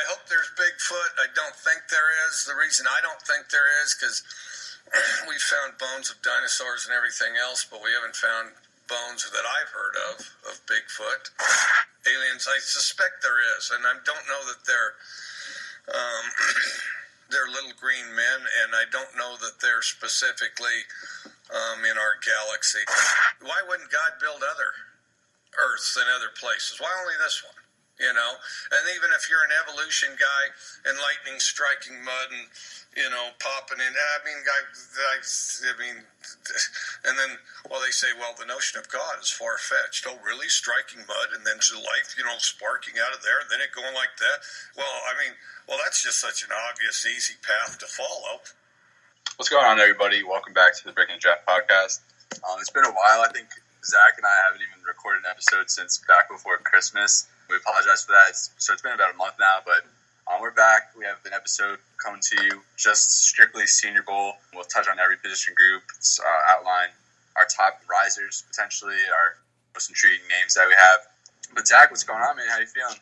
hope there's Bigfoot. I don't think there is. The reason I don't think there is because we've found bones of dinosaurs and everything else, but we haven't found bones that I've heard of Bigfoot. Aliens, I suspect there is, and I don't know that they're little green men, and I don't know that they're specifically in our galaxy. Why wouldn't God build other Earths in other places? Why only this one? You know, and even if you're an evolution guy and lightning striking mud and, you know, popping in, I mean, and then, well, they say, well, the notion of God is far-fetched. Oh, really? Striking mud and then life, you know, sparking out of there and then it going like that? Well, I mean, that's just such an obvious, easy path to follow. What's going on, everybody? Welcome back to the Breaking the Draft podcast. It's been a while. I think Zach and I haven't even recorded an episode since back before Christmas. We apologize for that. So it's been about a month now, but we're back. We have an episode coming to you just strictly Senior Bowl. We'll touch on every position group, outline our top risers, potentially, our most intriguing names that we have. But Zach, what's going on, man? How you feeling?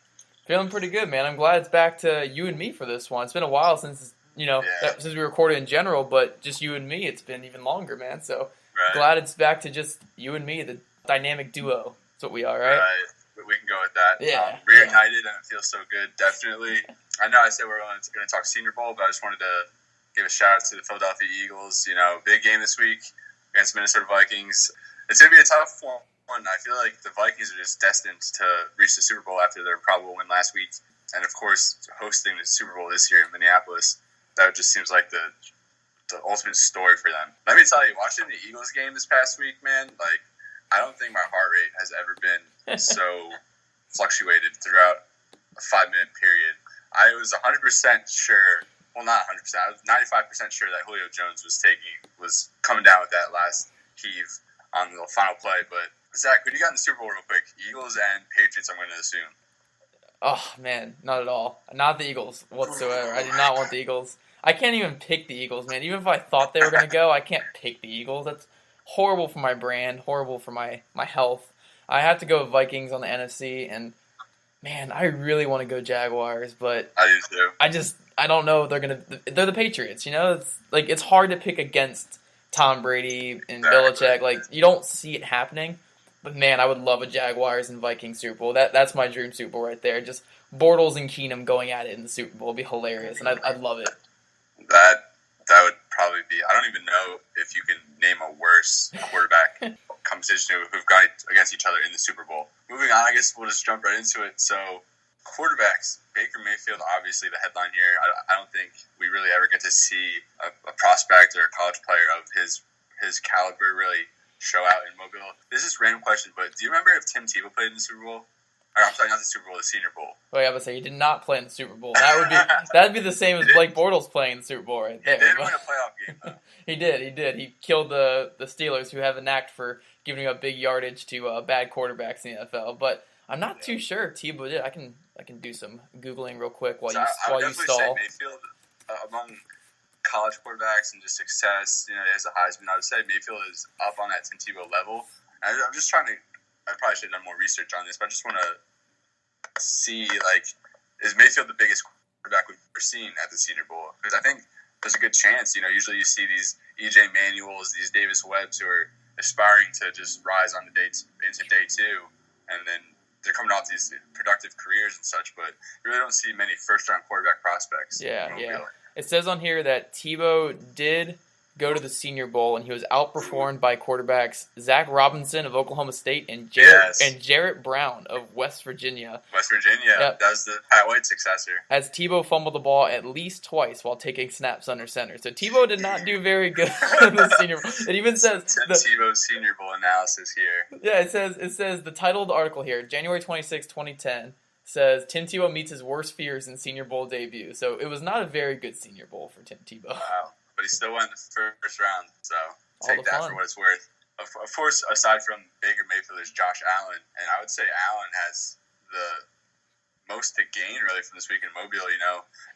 Feeling pretty good, man. I'm glad it's back to you and me for this one. It's been a while since, since we recorded in general, but just you and me, it's been even longer, man. So glad it's back to just you and me, the dynamic duo. That's what we are, right? Right. We can go with that. Yeah. Reunited, and it feels so good, definitely. I know I said we're going to talk Senior Bowl, but I just wanted to give a shout out to the Philadelphia Eagles. You know, big game this week against Minnesota Vikings. It's going to be a tough one. I feel like the Vikings are just destined to reach the Super Bowl after their probable win last week. And, of course, hosting the Super Bowl this year in Minneapolis. That just seems like the ultimate story for them. Let me tell you, watching the Eagles game this past week, man, like, I don't think my heart rate has ever been so fluctuated throughout a 5-minute period. I was 100% sure, well, not 100%, I was 95% sure that Julio Jones was coming down with that last heave on the final play. But, Zach, who do you got in the Super Bowl real quick? Eagles and Patriots, I'm going to assume. Oh, man, not at all. Not the Eagles whatsoever. I do not want the Eagles. I can't even pick the Eagles, man. Even if I thought they were going to go, I can't pick the Eagles. That's horrible for my brand, horrible for my health. I have to go with Vikings on the NFC, and, man, I really want to go Jaguars, but I do too. I don't know if they're the Patriots, you know? It's hard to pick against Tom Brady and Belichick. Like, you don't see it happening, but, man, I would love a Jaguars and Vikings Super Bowl. That's my dream Super Bowl right there. Just Bortles and Keenum going at it in the Super Bowl would be hilarious, and I'd love it. That would probably be, I don't even know if you can name a worse quarterback competition who've gone against each other in the Super Bowl. Moving on, I guess we'll just jump right into it. So, quarterbacks, Baker Mayfield, obviously the headline here. I don't think we really ever get to see a prospect or a college player of his caliber really show out in Mobile. This is a random question, but do you remember if Tim Tebow played in the Super Bowl? Or, I'm sorry, not the Super Bowl, the Senior Bowl. Oh, yeah, I would say he did not play in the Super Bowl. That'd be the same as Blake Bortles playing in the Super Bowl right there. He did win a playoff game, though. He did. He killed the Steelers, who have a knack for giving up big yardage to bad quarterbacks in the NFL. But I'm not too sure if Tebow did. I can do some Googling real quick while you stall. I would definitely say Mayfield, among college quarterbacks and just success, as a Heisman, I would say Mayfield is up on that Tim Tebow level. And I'm just trying to, I probably should have done more research on this, but I just want to see, is Mayfield the biggest quarterback we've ever seen at the Senior Bowl? Because I think there's a good chance, usually you see these E.J. Manuels, these Davis Webbs who are aspiring to just rise on into day two, and then they're coming off these productive careers and such, but you really don't see many first-round quarterback prospects. Yeah. It says on here that Tebow did go to the Senior Bowl, and he was outperformed by quarterbacks Zach Robinson of Oklahoma State and Jarrett Brown of West Virginia. Yep. That was the Pat White successor. As Tebow fumbled the ball at least twice while taking snaps under center. So Tebow did not do very good in the Senior Bowl. It even says Tebow Senior Bowl analysis here. Yeah, it says the title of the article here, January 26, 2010, says Tim Tebow meets his worst fears in Senior Bowl debut. So it was not a very good Senior Bowl for Tim Tebow. Wow. But he still went in the first round, so take that for what it's worth. Of course, aside from Baker Mayfield, there's Josh Allen, and I would say Allen has the most to gain, really, from this week in Mobile.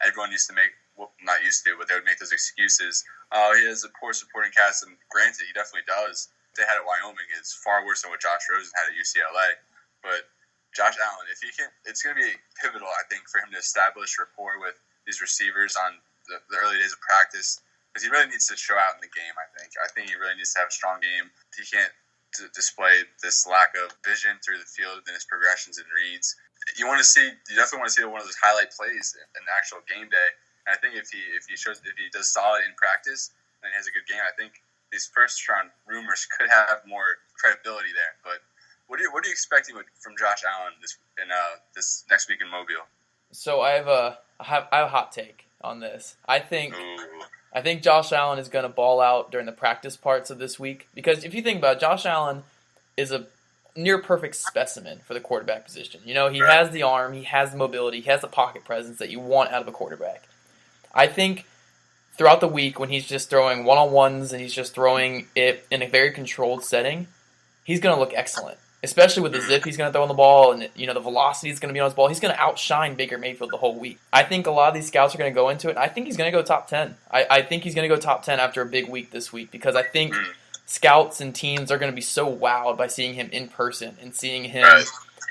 Everyone used to make, well, not used to, but they would make those excuses. He has a poor supporting cast, and granted, he definitely does. What they had at Wyoming is far worse than what Josh Rosen had at UCLA. But Josh Allen, if he can, it's going to be pivotal, I think, for him to establish rapport with these receivers on the early days of practice, because he really needs to show out in the game. I think he really needs to have a strong game. He can't display this lack of vision through the field in his progressions and reads. You definitely want to see one of those highlight plays in the actual game day. And I think if he does solid in practice and he has a good game, I think these first round rumors could have more credibility there. But what are you expecting from Josh Allen this next week in Mobile? So I have a hot take on this. I think Josh Allen is going to ball out during the practice parts of this week, because if you think about it, Josh Allen is a near perfect specimen for the quarterback position. He has the arm, he has the mobility, he has the pocket presence that you want out of a quarterback. I think throughout the week when he's just throwing one-on-ones and he's just throwing it in a very controlled setting, he's going to look excellent. Especially with the zip he's going to throw on the ball, and the velocity is going to be on his ball. He's going to outshine Baker Mayfield the whole week. I think a lot of these scouts are going to go into it, and I think he's going to go top 10. I think he's going to go top 10 after a big week this week, because I think scouts and teams are going to be so wowed by seeing him in person and seeing him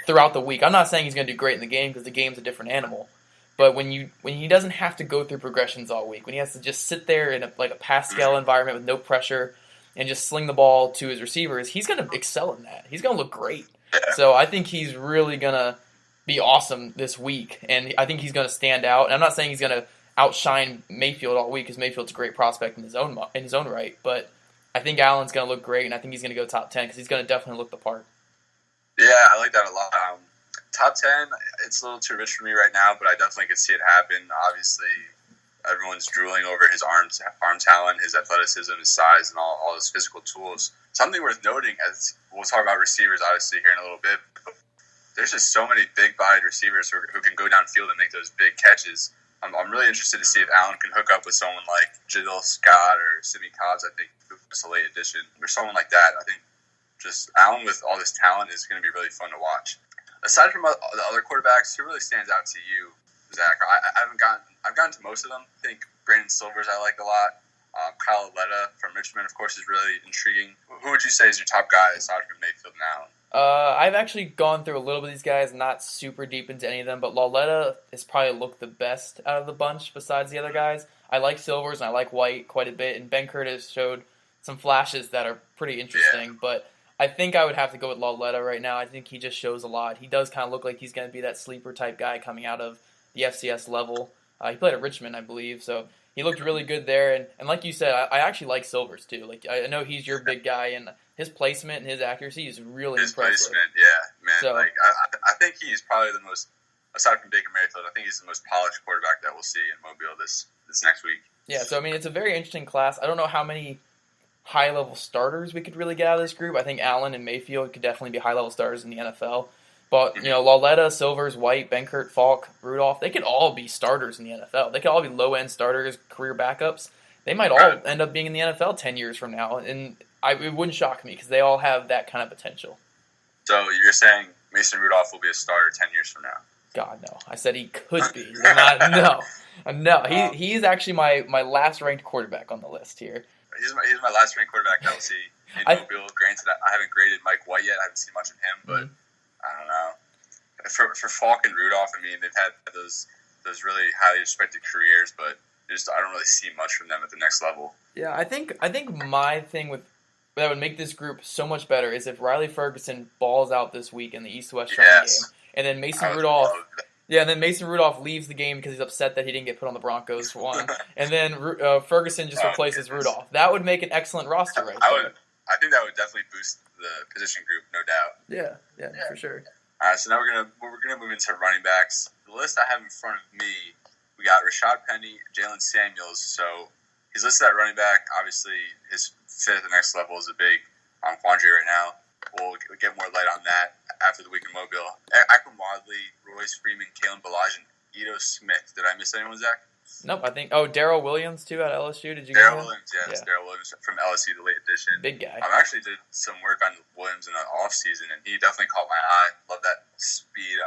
throughout the week. I'm not saying he's going to do great in the game, because the game's a different animal. But when he doesn't have to go through progressions all week, when he has to just sit there in a pass-scale environment with no pressure and just sling the ball to his receivers, he's going to excel in that. He's going to look great. So I think he's really going to be awesome this week, and I think he's going to stand out. And I'm not saying he's going to outshine Mayfield all week, because Mayfield's a great prospect in his own right, but I think Allen's going to look great, and I think he's going to go top 10, because he's going to definitely look the part. Yeah, I like that a lot. Top 10, it's a little too rich for me right now, but I definitely could see it happen. Obviously, everyone's drooling over his arm talent, his athleticism, his size, and all his physical tools. Something worth noting, as we'll talk about receivers obviously here in a little bit, but there's just so many big-bodied receivers who can go downfield and make those big catches. I'm really interested to see if Allen can hook up with someone like Jaleel Scott or Sidney Cobbs, I think, who's a late addition, or someone like that. I think just Allen with all this talent is going to be really fun to watch. Aside from the other quarterbacks, who really stands out to you, Zach? I've gotten to most of them. I think Brandon Silvers I like a lot. Kyle Aletta from Richmond, of course, is really intriguing. Who would you say is your top guy aside from Mayfield and Allen? I've actually gone through a little bit of these guys, not super deep into any of them, but Lauletta has probably looked the best out of the bunch besides the other guys. I like Silvers and I like White quite a bit, and Ben Curtis showed some flashes that are pretty interesting, but I think I would have to go with Lauletta right now. I think he just shows a lot. He does kind of look like he's going to be that sleeper type guy coming out of the FCS level. He played at Richmond, I believe, so he looked really good there. And like you said, I actually like Silvers too. Like, I know he's your big guy, and his placement and his accuracy is really impressive. His placement, yeah, man. So, I think he's probably the most, aside from Baker Mayfield, I think he's the most polished quarterback that we'll see in Mobile this next week. Yeah, so I mean, it's a very interesting class. I don't know how many high-level starters we could really get out of this group. I think Allen and Mayfield could definitely be high-level starters in the NFL. But, Lauletta, Silvers, White, Benkert, Falk, Rudolph, they could all be starters in the NFL. They could all be low-end starters, career backups. They might all end up being in the NFL 10 years from now. And it wouldn't shock me, because they all have that kind of potential. So you're saying Mason Rudolph will be a starter 10 years from now? God, no. I said he could be. No. He's actually my last-ranked quarterback on the list here. He's my last ranked quarterback that I'll see in Mobile. Granted, I haven't graded Mike White yet. I haven't seen much of him, but I don't know. For Falk and Rudolph, I mean, they've had those really highly respected careers, but I don't really see much from them at the next level. Yeah, I think my thing that would make this group so much better is if Riley Ferguson balls out this week in the East-West game, and then Mason Rudolph. Yeah, and then Mason Rudolph leaves the game because he's upset that he didn't get put on the Broncos for one. And then Ferguson just replaces Rudolph. That would make an excellent roster right there. I think that would definitely boost the position group, no doubt. Yeah, for sure. All right, so now we're gonna move into running backs. The list I have in front of me, we got Rashad Penny, Jalen Samuels. So he's listed at running back. Obviously, his fit at the next level is a big quandary right now. We'll get more light on that after the week in Mobile. Akram Wadley, Royce Freeman, Kalen Ballage, and Ito Smith. Did I miss anyone, Zach? Nope, I think. Darrell Williams, too, at LSU. Did you get him? Williams, yes. Darrell Williams from LSU, the late addition. Big guy. I actually did some work on Williams in the offseason, and he definitely caught my eye. Love that speed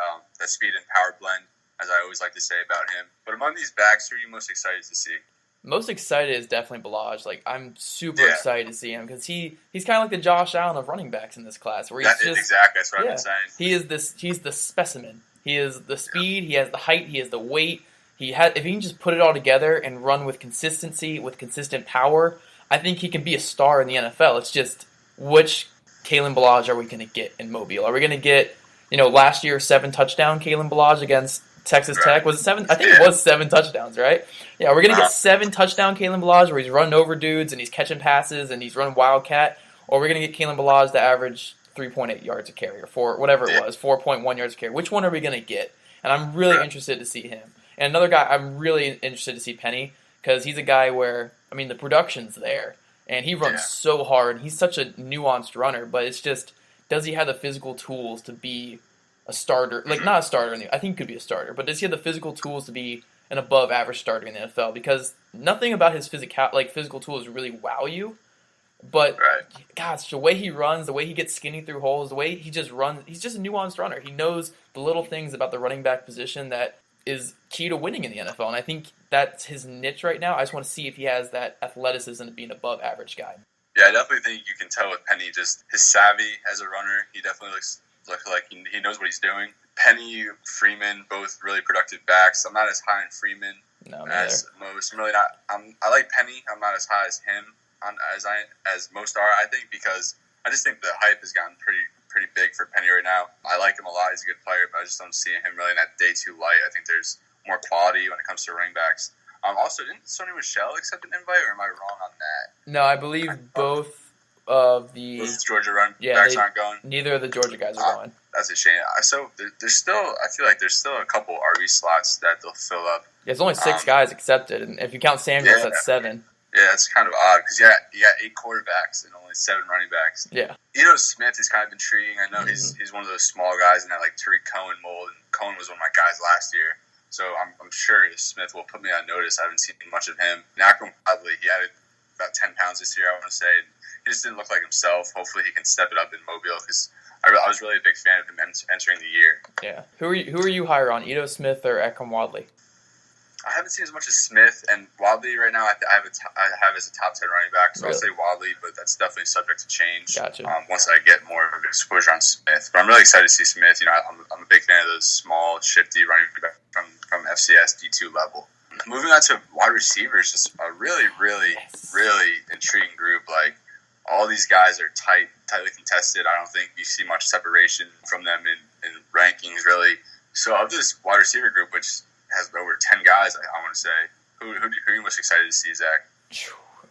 and power blend, as I always like to say about him. But among these backs, who are you most excited to see? most excited is definitely Balaj. Like, I'm super Yeah. excited to see him because he's kind of like the Josh Allen of running backs in this class, where he's just Exactly. That's what I've yeah. been saying. He's the specimen. He is the speed. He has the height. He has the weight. If he can just put it all together and run with consistency, with consistent power, I think he can be a star in the NFL. It's just which Kalen Balaj are we going to get in Mobile? Are we going to get, last year 7-touchdown Kalen Balaj against Texas Tech? Was it 7? I think it was 7 touchdowns, right? Yeah, we're going to get 7-touchdown Kalen Balaj where he's running over dudes and he's catching passes and he's running Wildcat, or we're going to get Kalen Balaj to average 3.8 yards a carry or whatever it was, 4.1 yards a carry. Which one are we going to get? And I'm really interested to see him. And another guy I'm really interested to see, Penny, because he's a guy where, the production's there. And he runs so hard. He's such a nuanced runner, but it's just, does he have the physical tools to be a starter? Like, not a starter. I think he could be a starter, but does he have the physical tools to be an above-average starter in the NFL? Because nothing about his physical tools really wow you. But, gosh, the way he runs, the way he gets skinny through holes, the way he just runs, he's just a nuanced runner. He knows the little things about the running back position that is key to winning in the NFL, and I think that's his niche right now. I just want to see if he has that athleticism to be an above-average guy. Yeah, I definitely think you can tell with Penny just his savvy as a runner. He definitely looks like he knows what he's doing. Penny, Freeman, both really productive backs. I'm not as high on Freeman as most. I'm really not. I like Penny. I'm not as high as him as most are. I think because I just think the hype has gotten pretty big for Penny right now. I like him a lot. He's a good player, but I just don't see him really in that day 2 light. I think there's more quality when it comes to running backs. Also, didn't Sony Michel accept an invite, or am I wrong on that? No, I believe both of the Georgia backs aren't going. Neither of the Georgia guys are going. That's a shame. So there's still, I feel like there's still a couple RB slots that they'll fill up. There's only 6 guys accepted, and if you count Samuels, that's 7. Yeah, it's kind of odd because you got 8 quarterbacks and only 7 running backs. Yeah. Ito Smith is kind of intriguing. I know he's one of those small guys in that like Tariq Cohen mold, and Cohen was one of my guys last year. So I'm sure Smith will put me on notice. I haven't seen much of him. Malcolm Bradley, he added about 10 pounds this year, I want to say. He just didn't look like himself. Hopefully he can step it up in Mobile because I was really a big fan of him entering the year. Yeah. Who are you higher on, Ito Smith or Ekram Wadley? I haven't seen as much as Smith, and Wadley right now I have as a top 10 running back, so I'll say Wadley, but that's definitely subject to change. Gotcha. Once I get more of exposure on Smith. But I'm really excited to see Smith. I'm a big fan of those small, shifty running back from FCS D2 level. Moving on to wide receivers, just a really, really, really intriguing group. Like, all these guys are tightly contested. I don't think you see much separation from them in rankings, really. So of this wide receiver group, which has over 10 guys, I want to say, who are you most excited to see, Zach?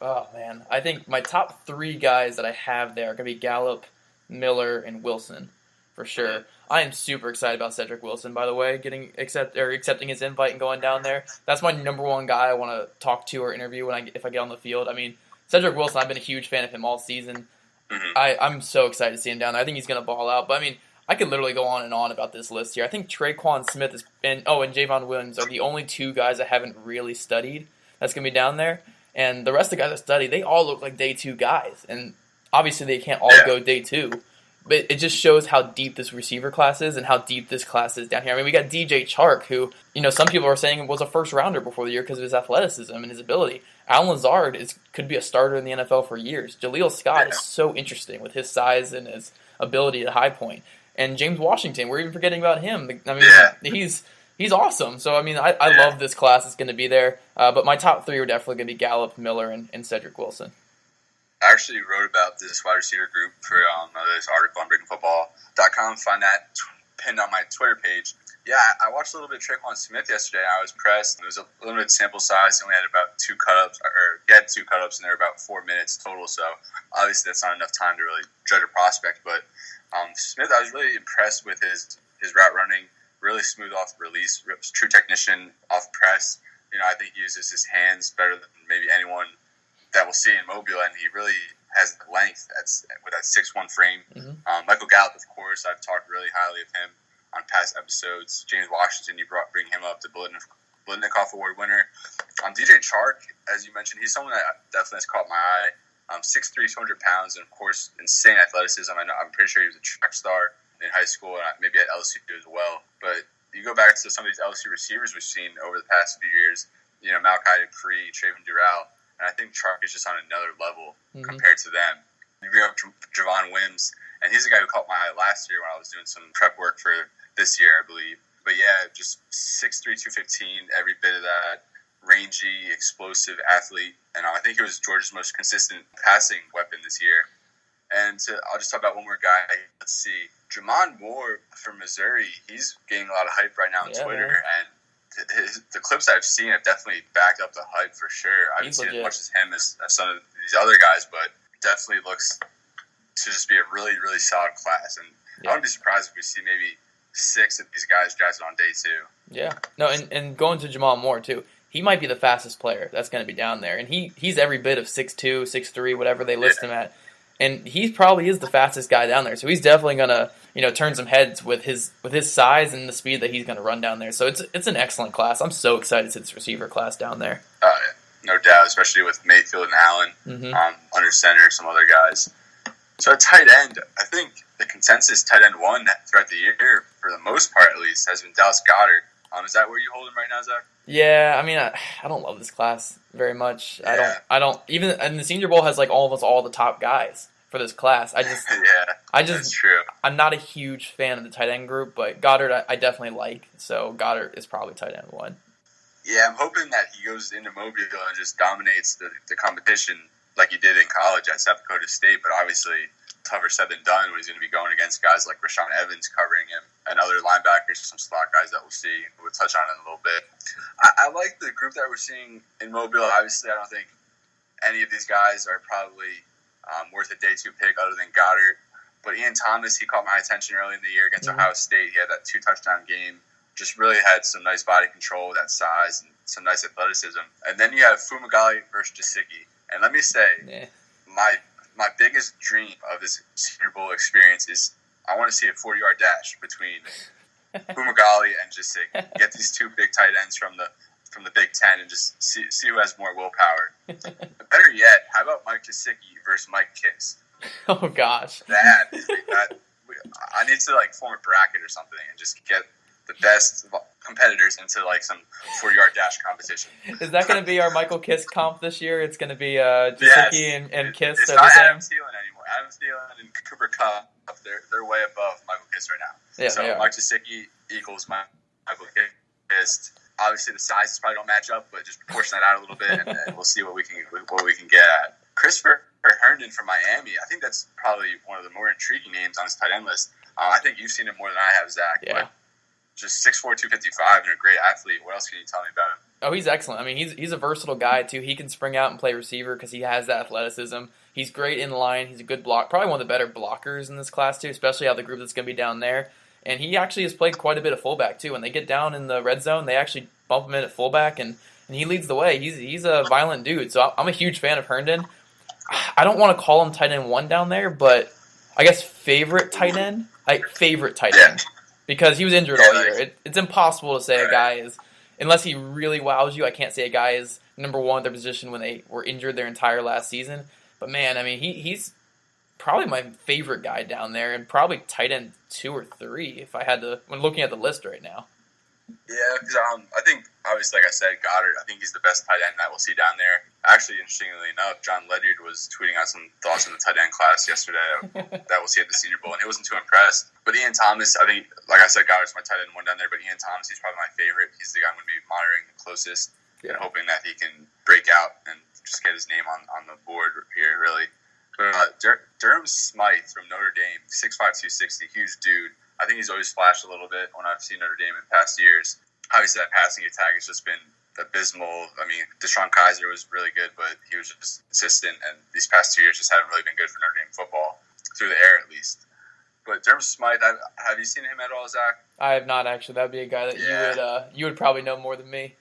Oh, man. I think my top 3 guys that I have there are going to be Gallup, Miller, and Wilson, for sure. I am super excited about Cedric Wilson, by the way, accepting his invite and going down there. That's my number 1 guy I want to talk to or interview if I get on the field. I mean, Cedric Wilson, I've been a huge fan of him all season. I'm so excited to see him down there. I think he's going to ball out. But, I mean, I could literally go on and on about this list here. I think Traquan Smith and Javon Williams are the only 2 guys I haven't really studied that's going to be down there. And the rest of the guys I studied, they all look like day 2 guys. And obviously they can't all go day 2. But it just shows how deep this receiver class is and how deep this class is down here. I mean, we got DJ Chark, who, some people are saying was a first-rounder before the year because of his athleticism and his ability. Alan Lazard could be a starter in the NFL for years. Jaleel Scott is so interesting with his size and his ability at high point. And James Washington, we're even forgetting about him. I mean, he's awesome. So, I mean, I love this class. It's going to be there. But my top 3 are definitely going to be Gallup, Miller, and Cedric Wilson. I actually wrote about this wide receiver group for this article on BreakingFootball.com. Find that pinned on my Twitter page. Yeah, I watched a little bit of Traquan Smith yesterday. I was impressed. It was a limited sample size. He only had about 2 cut-ups, he had 2 cut-ups, and they were about 4 minutes total. So, obviously, that's not enough time to really judge a prospect. But Smith, I was really impressed with his route running, really smooth off release, true technician off press. I think he uses his hands better than maybe anyone that we'll see in Mobile, and he really has the length with that 6'1" frame. Michael Gallup, of course, I've talked really highly of him on past episodes. James Washington, you bring him up, the Blitnikoff Award winner. DJ Chark, as you mentioned, he's someone that definitely has caught my eye. 6'3", 200 pounds, and of course, insane athleticism. I'm pretty sure he was a track star in high school, and maybe at LSU as well. But you go back to some of these LSU receivers we've seen over the past few years, Malachi Dupree, Trayvon Durrell, and I think Chark is just on another level compared to them. You bring up Javon Wims, and he's the guy who caught my eye last year when I was doing some prep work for this year, I believe. But yeah, just 6'3", 215, every bit of that, rangy, explosive athlete. And I think he was Georgia's most consistent passing weapon this year. And I'll just talk about one more guy. Let's see. Jamon Moore from Missouri, he's gaining a lot of hype right now on Twitter. And the clips I've seen have definitely backed up the hype for sure. I haven't seen as much as him as some of these other guys, but definitely looks to just be a really, really solid class. And I wouldn't be surprised if we see maybe 6 of these guys drafted on day 2. Yeah. No, and going to Jamal Moore, too, he might be the fastest player that's going to be down there. And he's every bit of 6'2", 6'3", whatever they list him at. And he probably is the fastest guy down there. So he's definitely going to, turn some heads with his size and the speed that he's going to run down there. So it's an excellent class. I'm so excited to see this receiver class down there. No doubt, especially with Mayfield and Allen under center, some other guys. So at tight end, I think the consensus tight end 1 throughout the year, for the most part at least, has been Dallas Goedert. Is that where you hold him right now, Zach? Yeah, I mean, I don't love this class very much. Yeah. I don't even, and the Senior Bowl has like almost all the top guys for this class. That's true. I'm not a huge fan of the tight end group, but Goddard I definitely like. So Goddard is probably tight end 1. Yeah, I'm hoping that he goes into Mobile and just dominates the competition like he did in college at South Dakota State, but obviously tougher said than done when he's going to be going against guys like Rashawn Evans covering him and other linebackers, some slot guys that we'll see. We'll touch on in a little bit. I like the group that we're seeing in Mobile. Obviously, I don't think any of these guys are probably worth a day 2 pick other than Goddard. But Ian Thomas, he caught my attention early in the year against Ohio State. He had that 2-touchdown game. Just really had some nice body control, that size, and some nice athleticism. And then you have Fumagalli versus Gesicki. And let me say, my biggest dream of this Senior Bowl experience is I want to see a 40-yard dash between Fumagalli and Gesicki. Get these 2 big tight ends from the Big Ten and just see who has more willpower. Better yet, how about Mike Gesicki versus Mike Kiss? Oh gosh, I need to form a bracket or something and just get the best competitors into some 40-yard dash competition. Is that going to be our Michael Kiss comp this year? It's going to be Gesicki and Kiss. It's not Adam Thielen anymore. Adam Thielen and Cooper Kupp, they're way above Michael Kiss right now. Yeah, so Mike Gesicki equals Michael Kiss. Obviously, the sizes probably don't match up, but just proportion that out a little bit, and we'll see what we can get at. Christopher Herndon from Miami. I think that's probably one of the more intriguing names on this tight end list. I think you've seen him more than I have, Zach. Yeah. But just 6'4", 255, and a great athlete. What else can you tell me about him? Oh, he's excellent. I mean, he's a versatile guy, too. He can spring out and play receiver because he has that athleticism. He's great in line. He's a good block. Probably one of the better blockers in this class, too, especially out of the group that's going to be down there. And he actually has played quite a bit of fullback, too. When they get down in the red zone, they actually bump him in at fullback, and he leads the way. He's a violent dude, so I'm a huge fan of Herndon. I don't want to call him tight end 1 down there, but I guess favorite tight end? Favorite tight end. Because he was injured all year. It's impossible to say a guy is, unless he really wows you, I can't say a guy is number 1 at their position when they were injured their entire last season. But man, I mean, he's probably my favorite guy down there, and probably tight end 2 or 3 if I had to, when looking at the list right now. Yeah, because I think, obviously, like I said, Goddard, I think he's the best tight end that we'll see down there. Actually, interestingly enough, John Ledyard was tweeting out some thoughts on the tight end class yesterday that we'll see at the Senior Bowl, and he wasn't too impressed. But Ian Thomas, I think, like I said, Goddard's my tight end 1 down there, but Ian Thomas, he's probably my favorite. He's the guy I'm going to be monitoring the closest and hoping that he can break out and just get his name on the board here, really. But Durham Smythe from Notre Dame, 6'5", 260, huge dude. I think he's always flashed a little bit when I've seen Notre Dame in past years. Obviously, that passing attack has just been abysmal. I mean, Deshaun Kaiser was really good, but he was just consistent, and these past 2 years just haven't really been good for Notre Dame football, through the air at least. But Durham Smythe, have you seen him at all, Zach? I have not, actually. That would be a guy that you would probably know more than me.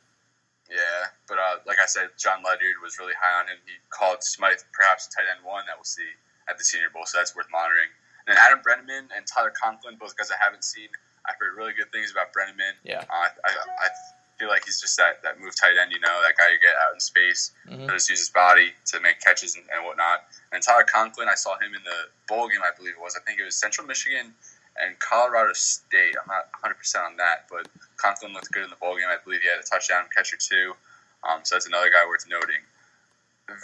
Yeah, but like I said, John Ledyard was really high on him. He called Smythe perhaps tight end 1 that we'll see at the Senior Bowl, so that's worth monitoring. And Adam Brenneman and Tyler Conklin, both guys I haven't seen. I've heard really good things about Brenneman. Yeah. I feel like he's just that move tight end, that guy you get out in space, just use his body to make catches and whatnot. And Tyler Conklin, I saw him in the bowl game, I believe it was. I think it was Central Michigan and Colorado State. I'm not 100% on that, but Conklin looked good in the bowl game. I believe he had a touchdown catch or 2. So that's another guy worth noting.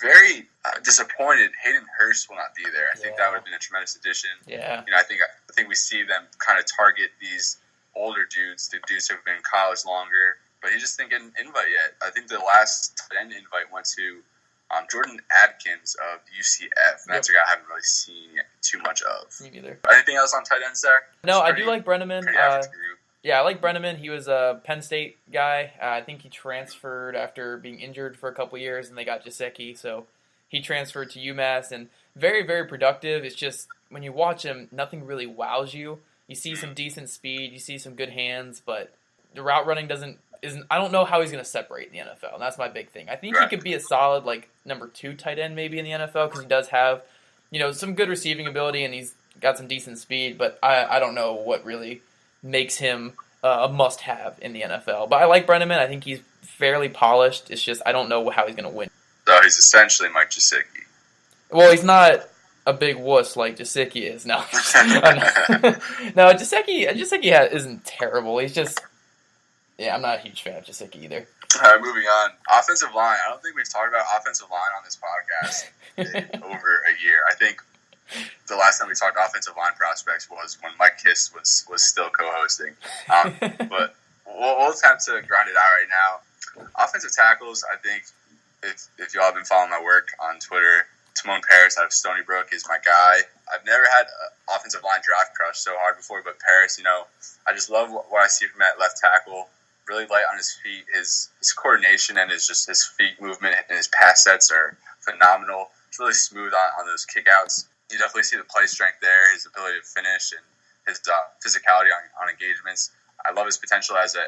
Very disappointed. Hayden Hurst will not be there. I think that would have been a tremendous addition. Yeah. I think we see them kind of target these older dudes, the dudes who have been in college longer, but he just didn't get an invite yet. I think the last tight end invite went to Jordan Adkins of UCF. And that's a guy I haven't really seen too much of. Me neither. Anything else on tight end, Zach? No, I do like Brenneman. Group. Yeah, I like Brenneman. He was a Penn State guy. I think he transferred after being injured for a couple years, and they got Gesicki, so he transferred to UMass, and very, very productive. It's just, when you watch him, nothing really wows you. You see some decent speed, you see some good hands, but the route running isn't. I don't know how he's going to separate in the NFL, and that's my big thing. I think he could be a solid, number 2 tight end maybe in the NFL, because he does have, some good receiving ability, and he's got some decent speed, but I don't know what really makes him a must-have in the NFL. But I like Brenneman. I think he's fairly polished. It's just I don't know how he's going to win. So he's essentially Mike Gesicki. Well, he's not a big wuss like Gesicki is. No, no, Gesicki isn't terrible. He's just, I'm not a huge fan of Gesicki either. All right, moving on. Offensive line. I don't think we've talked about offensive line on this podcast in over a year. I think the last time we talked offensive line prospects was when Mike Kiss was still co-hosting. But we'll attempt to grind it out right now. Offensive tackles, I think, if y'all have been following my work on Twitter, Timon Paris out of Stony Brook is my guy. I've never had an offensive line draft crush so hard before, but Paris, I just love what I see from that left tackle. Really light on his feet. His coordination and his feet movement and his pass sets are phenomenal. It's really smooth on those kickouts. You definitely see the play strength there, his ability to finish, and his physicality on engagements. I love his potential as a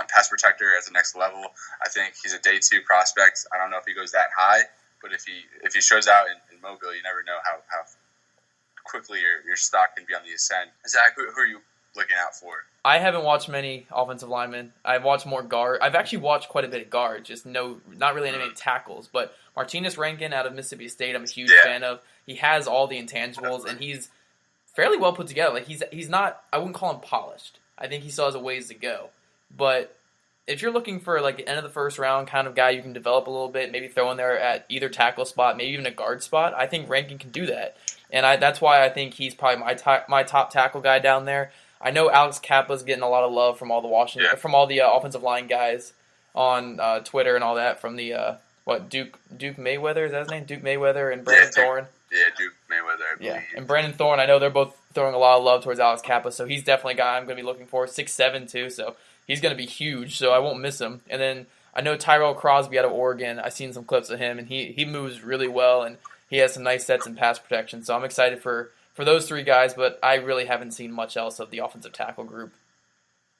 pass protector at the next level. I think he's a day 2 prospect. I don't know if he goes that high, but if he shows out in Mobile, you never know how quickly your stock can be on the ascent. Zach, who are you looking out for? I haven't watched many offensive linemen. I've watched more guard. I've actually watched quite a bit of guard, just not really any tackles. But Martinez Rankin out of Mississippi State, I'm a huge fan of. He has all the intangibles, and he's fairly well put together. He's not, I wouldn't call him polished. I think he still has a ways to go. But if you're looking for the end of the first round kind of guy you can develop a little bit, maybe throw in there at either tackle spot, maybe even a guard spot, I think Rankin can do that. And that's why I think he's probably my top tackle guy down there. I know Alex Kappa's getting a lot of love from all the offensive line guys on Twitter and all that, from the Duke Mayweather, is that his name? Duke Mayweather and Brandon Thorne. Yeah, Duke Mayweather, I believe. Yeah, and Brandon Thorne, I know they're both throwing a lot of love towards Alex Kappa, so he's definitely a guy I'm going to be looking for. 6'7", too, so he's going to be huge, so I won't miss him. And then I know Tyrell Crosby out of Oregon. I've seen some clips of him, and he moves really well, and he has some nice sets in pass protection, so I'm excited for those 3 guys, but I really haven't seen much else of the offensive tackle group.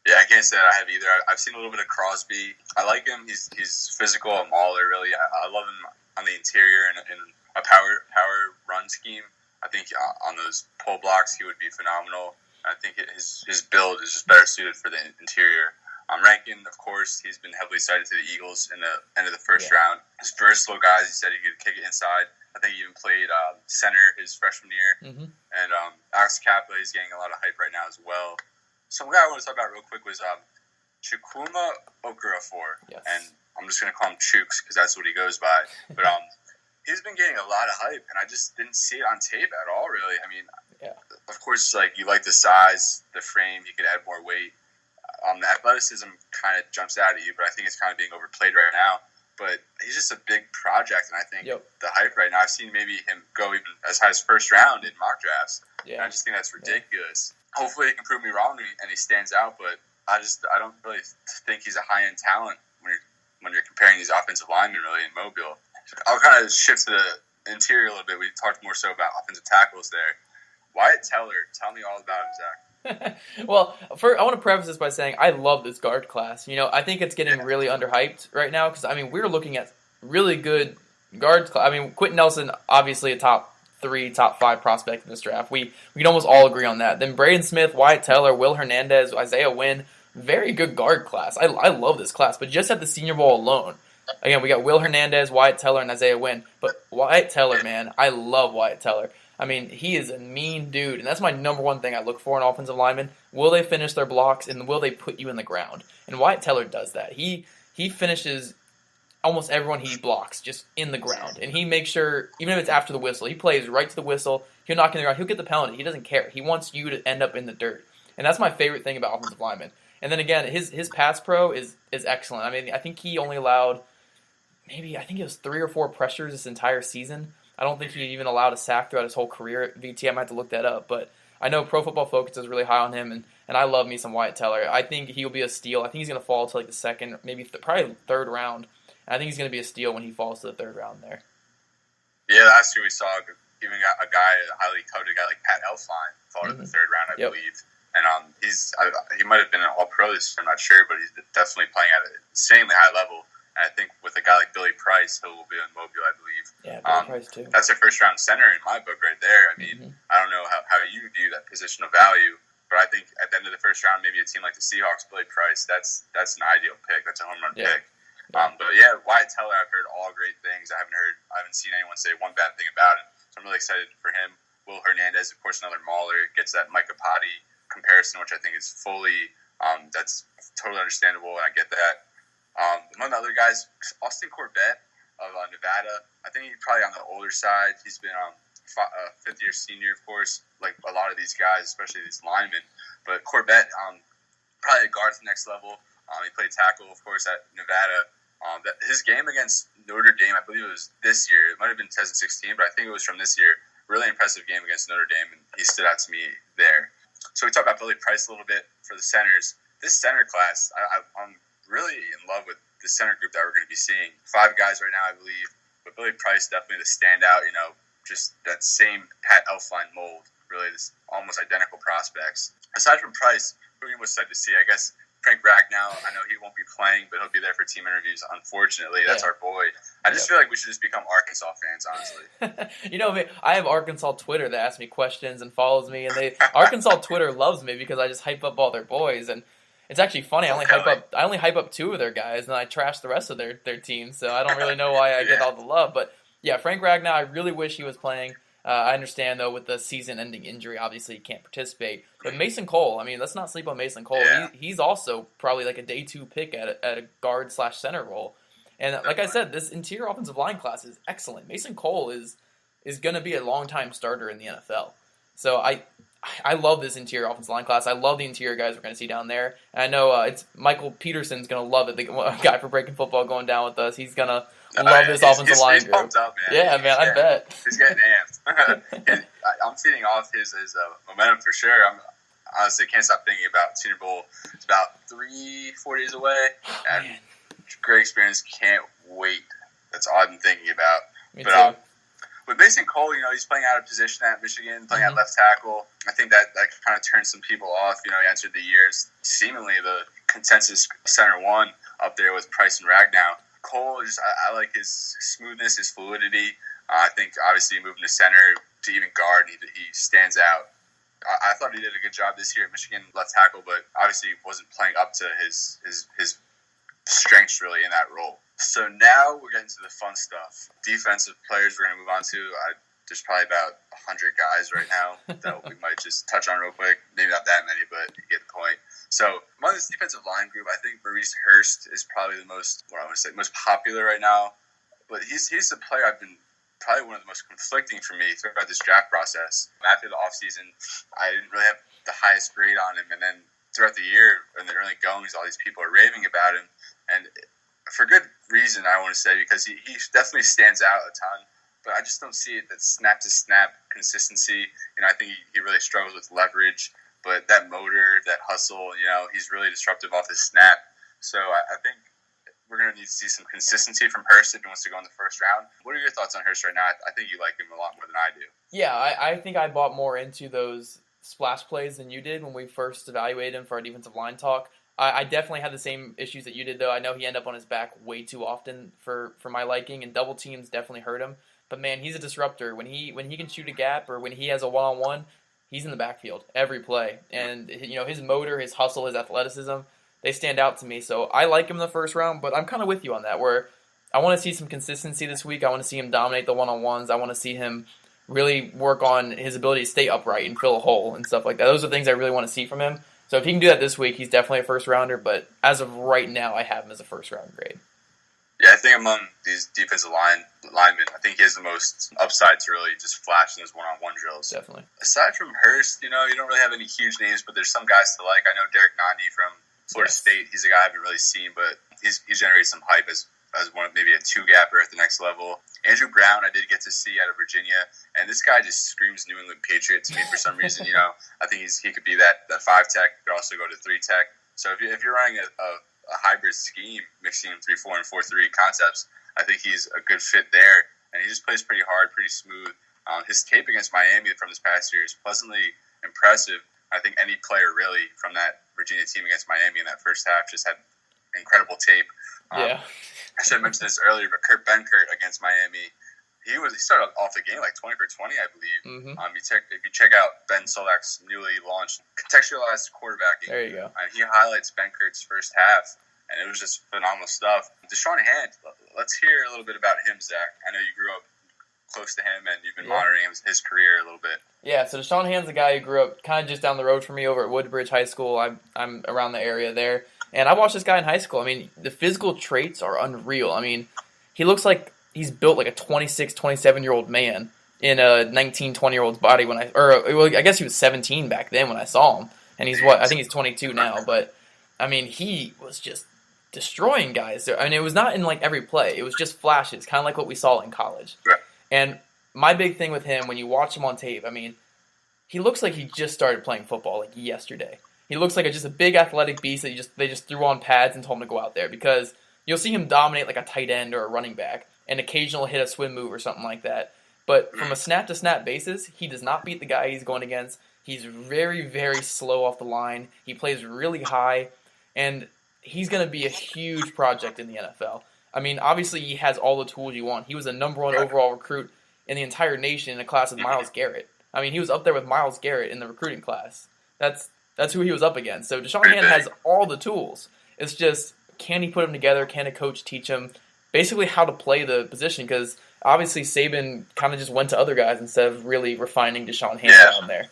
Yeah, I can't say that I have either. I've seen a little bit of Crosby. I like him. He's physical, a mauler, really. I love him on the interior in a power run scheme. I think on those pull blocks he would be phenomenal. I think his build is just better suited for the interior. Rankin, of course, he's been heavily cited to the Eagles in the end of the first round. He's versatile, guys. He said he could kick it inside. I think he even played center his freshman year. Mm-hmm. And Alex Kappa is getting a lot of hype right now as well. Some guy I want to talk about real quick was Chukwuma Okorafor. Yes. And I'm just going to call him Chooks because that's what he goes by. But he's been getting a lot of hype, and I just didn't see it on tape at all, really. I mean, of course, you like the size, the frame, you could add more weight. The athleticism kind of jumps out at you, but I think it's kind of being overplayed right now. But he's just a big project, and I think the hype right now, I've seen maybe him go even as high as first round in mock drafts. Yeah. And I just think that's ridiculous. Yeah. Hopefully he can prove me wrong and he stands out, but I don't really think he's a high-end talent when you're comparing these offensive linemen really in Mobile. I'll kind of shift to the interior a little bit. We talked more so about offensive tackles there. Wyatt Teller, tell me all about him, Zach. Well, I want to preface this by saying I love this guard class. I think it's getting really underhyped right now because, we're looking at really good guards. Quentin Nelson, obviously a top 3, top 5 prospect in this draft. We can almost all agree on that. Then Braden Smith, Wyatt Teller, Will Hernandez, Isaiah Wynn, very good guard class. I love this class, but just at the Senior Bowl alone, again, we got Will Hernandez, Wyatt Teller, and Isaiah Wynn. But Wyatt Teller, man, I love Wyatt Teller. He is a mean dude, and that's my number one thing I look for in offensive linemen. Will they finish their blocks, and will they put you in the ground? And Wyatt Teller does that. He finishes almost everyone he blocks just in the ground. And he makes sure, even if it's after the whistle, he plays right to the whistle. He'll knock in the ground. He'll get the penalty. He doesn't care. He wants you to end up in the dirt. And that's my favorite thing about offensive linemen. And then again, his pass pro is excellent. I mean, I think he only allowed I think it was 3 or 4 pressures this entire season. I don't think he even allowed a sack throughout his whole career at VT. I might have to look that up. But I know Pro Football Focus is really high on him, and I love me some Wyatt Teller. I think he'll be a steal. I think he's going to fall to like the second, maybe probably third round. And I think he's going to be a steal when he falls to the third round there. Yeah, last year we saw even a guy, a highly coveted guy like Pat Elflein fall to the third round, I believe. And he might have been an All-Pro this year, I'm not sure, but he's definitely playing at an insanely high level. And I think with a guy like Billy Price, he will be on Mobile, I believe. Yeah, Billy Price too. That's a first-round center in my book right there. I mean, I don't know how you view that positional value, but I think at the end of the first round, maybe a team like the Seahawks, Billy Price, that's an ideal pick. That's a home run pick. But yeah, Wyatt Teller, I've heard all great things. I haven't seen anyone say one bad thing about him. So I'm really excited for him. Will Hernandez, of course, another mauler, gets that Micah Potty comparison, which I think is fully that's totally understandable, and I get that. One of the other guys, Austin Corbett of Nevada. I think he's probably on the older side. He's been a fifth-year senior, of course, like a lot of these guys, especially these linemen. But Corbett, probably a guard to the next level. He played tackle, of course, at Nevada. His game against Notre Dame, I believe it was this year. It might have been 2016, but I think it was from this year. Really impressive game against Notre Dame, and he stood out to me there. So we talked about Billy Price a little bit for the centers. This center class, I'm really in love with the center group that we're going to be seeing. 5 guys right now, I believe, but Billy Price definitely the standout. Just that same Pat Elflein mold. Really, this almost identical prospects. Aside from Price, who are you most excited to see? I guess Frank Ragnow, I know he won't be playing, but he'll be there for team interviews. Unfortunately, that's our boy. I just feel like we should just become Arkansas fans, honestly. I have Arkansas Twitter that asks me questions and follows me, and Arkansas Twitter loves me because I just hype up all their boys, and it's actually funny. I only hype up 2 of their guys, and I trash the rest of their team. So I don't really know why I get all the love, but yeah, Frank Ragnow, I really wish he was playing. I understand, though, with the season-ending injury, obviously he can't participate. But Mason Cole, I mean, let's not sleep on Mason Cole. Yeah. He's also probably like a day 2 pick at a guard/center role. And like I said, this interior offensive line class is excellent. Mason Cole is going to be a long-time starter in the NFL. So I love this interior offensive line class. I love the interior guys we're going to see down there. And I know it's Michael Peterson's going to love it. The guy for Breaking Football going down with us. He's going to love this offensive line group. Pumped up, man. Yeah, man, I bet. He's getting amped. I'm feeding off his momentum for sure. I'm honestly can't stop thinking about Senior Bowl. It's about 3-4 days away. And great experience. Can't wait. That's all I've been thinking about. Me too. With Mason Cole, he's playing out of position at Michigan, playing at left tackle. I think that kind of turns some people off. He entered the year as seemingly the consensus center 1 up there with Price and Ragnow. Cole, I like his smoothness, his fluidity. I think obviously moving to center to even guard, he stands out. I thought he did a good job this year at Michigan left tackle, but obviously wasn't playing up to his strengths really in that role. So now we're getting to the fun stuff. Defensive players we're going to move on to. There's probably about 100 guys right now that we might just touch on real quick. Maybe not that many, but you get the point. So among this defensive line group, I think Maurice Hurst is probably the most popular right now. But he's the player I've been probably one of the most conflicting for me throughout this draft process. After the offseason, I didn't really have the highest grade on him. And then throughout the year, in the early goings, all these people are raving about him. And for good reason, I want to say, because he definitely stands out a ton. But I just don't see it, that snap-to-snap consistency. I think he really struggles with leverage. But that motor, that hustle, he's really disruptive off his snap. So I think we're going to need to see some consistency from Hurst if he wants to go in the first round. What are your thoughts on Hurst right now? I think you like him a lot more than I do. Yeah, I think I bought more into those splash plays than you did when we first evaluated him for our defensive line talk. I definitely had the same issues that you did, though. I know he ended up on his back way too often for my liking, and double teams definitely hurt him. But, man, he's a disruptor. When he can shoot a gap or when he has a one-on-one, he's in the backfield every play. And, his motor, his hustle, his athleticism, they stand out to me. So I like him in the first round, but I'm kind of with you on that, where I want to see some consistency this week. I want to see him dominate the one-on-ones. I want to see him really work on his ability to stay upright and fill a hole and stuff like that. Those are things I really want to see from him. So if he can do that this week, he's definitely a first-rounder. But as of right now, I have him as a first-round grade. Yeah, I think among these defensive linemen, I think he has the most upside to really just flash in those one-on-one drills. Definitely. Aside from Hurst, you don't really have any huge names, but there's some guys to like. I know Derek Nandi from Florida State. He's a guy I haven't really seen, but he's generated some hype as one, maybe a two-gapper at the next level. Andrew Brown, I did get to see out of Virginia, and this guy just screams New England Patriot to me for some reason. I think he could be that 5-tech, could also go to 3-tech. So if you're running a hybrid scheme, mixing 3-4 and 4-3 concepts, I think he's a good fit there. And he just plays pretty hard, pretty smooth. His tape against Miami from this past year is pleasantly impressive. I think any player really from that Virginia team against Miami in that first half just had incredible tape. Yeah. I should have mentioned this earlier, but Kurt Benkert against Miami, he started off the game like 20 for 20, I believe. Mm-hmm. If you check out Ben Solak's newly launched contextualized quarterbacking, There you go. He highlights Benkert's first half, and it was just phenomenal stuff. Deshaun Hand, let's hear a little bit about him, Zach. I know you grew up close to him, and you've been monitoring his career a little bit. Yeah, so Deshaun Hand's a guy who grew up kind of just down the road from me over at Woodbridge High School. I'm around the area there. And I watched this guy in high school. I mean, the physical traits are unreal. I mean, he looks like he's built like a 26, 27-year-old man in a 19, 20-year-old's body I guess he was 17 back then when I saw him. And I think he's 22 now. But, I mean, he was just destroying guys. I mean, it was not in like every play. It was just flashes, kind of like what we saw in college. Right. And my big thing with him, when you watch him on tape, I mean, he looks like he just started playing football like yesterday. He looks like just a big athletic beast that they just threw on pads and told him to go out there, because you'll see him dominate like a tight end or a running back and occasionally hit a swim move or something like that. But from a snap-to-snap basis, he does not beat the guy he's going against. He's very, very slow off the line. He plays really high, and he's going to be a huge project in the NFL. I mean, obviously he has all the tools you want. He was the number one overall recruit in the entire nation in a class of Myles Garrett. I mean, he was up there with Myles Garrett in the recruiting class. That's who he was up against. So Deshaun Hand has all the tools. It's just, can he put them together? Can a coach teach him basically how to play the position? Because obviously Saban kind of just went to other guys instead of really refining Deshaun Hand down there.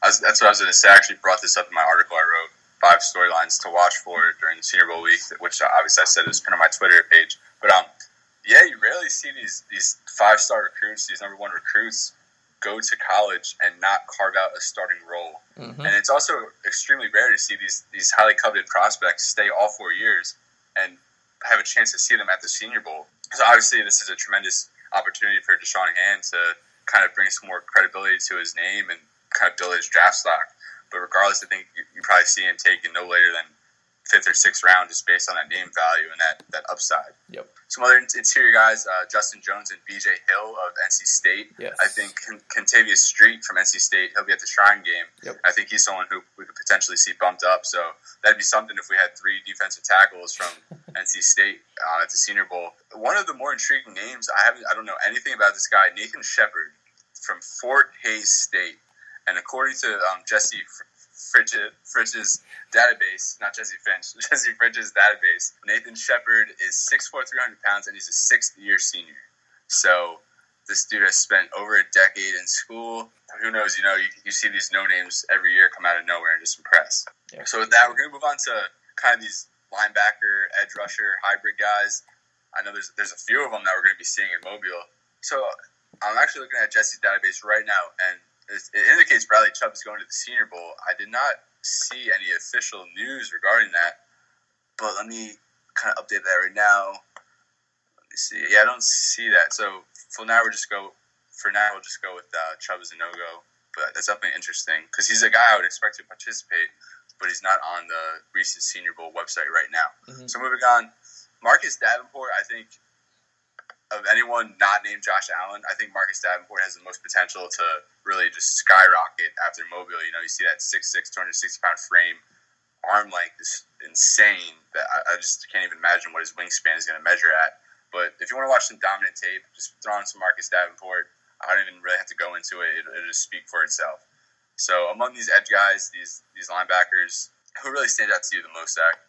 That's what I was going to say. I actually brought this up in my article I wrote, 5 storylines to watch for during the Senior Bowl week, which obviously I said was pinned on my Twitter page. But you rarely see these 5-star recruits, these number 1 recruits, go to college and not carve out a starting role. Mm-hmm. And it's also extremely rare to see these highly coveted prospects stay all 4 years and have a chance to see them at the Senior Bowl. So obviously this is a tremendous opportunity for Deshaun Hand to kind of bring some more credibility to his name and kind of build his draft stock. But regardless, I think you probably see him taken no later than 5th or 6th round just based on that name value and that upside. Yep. Some other interior guys, Justin Jones and B.J. Hill of NC State. Yes. I think Contavious Street from NC State, he'll be at the Shrine game. Yep. I think he's someone who we could potentially see bumped up. So that'd be something if we had 3 defensive tackles from NC State at the Senior Bowl. One of the more intriguing names, I don't know anything about this guy, Nathan Shepard from Fort Hays State. And according to Jesse Fritch's database, not Jesse Finch, Jesse Fritch's database, Nathan Shepard is 6'4", 300 pounds, and he's a 6th-year senior. So this dude has spent over a decade in school. Who knows, you see these no-names every year come out of nowhere and just impress. Yeah. So with that, we're going to move on to kind of these linebacker, edge rusher, hybrid guys. I know there's a few of them that we're going to be seeing in Mobile. So I'm actually looking at Jesse's database right now, and it indicates Bradley Chubb is going to the Senior Bowl. I did not see any official news regarding that, but let me kind of update that right now. Let me see. Yeah, I don't see that. So for now, we'll just go with Chubb as a no-go. But that's definitely interesting because he's a guy I would expect to participate, but he's not on the recent Senior Bowl website right now. Mm-hmm. So moving on, Marcus Davenport, I think, of anyone not named Josh Allen, I think Marcus Davenport has the most potential to really just skyrocket after Mobile. You see that 6'6", 260-pound frame. Arm length is insane. That I just can't even imagine what his wingspan is going to measure at. But if you want to watch some dominant tape, just throw on some Marcus Davenport. I don't even really have to go into it. It'll just speak for itself. So among these edge guys, these linebackers, who really stand out to you the most, Zach?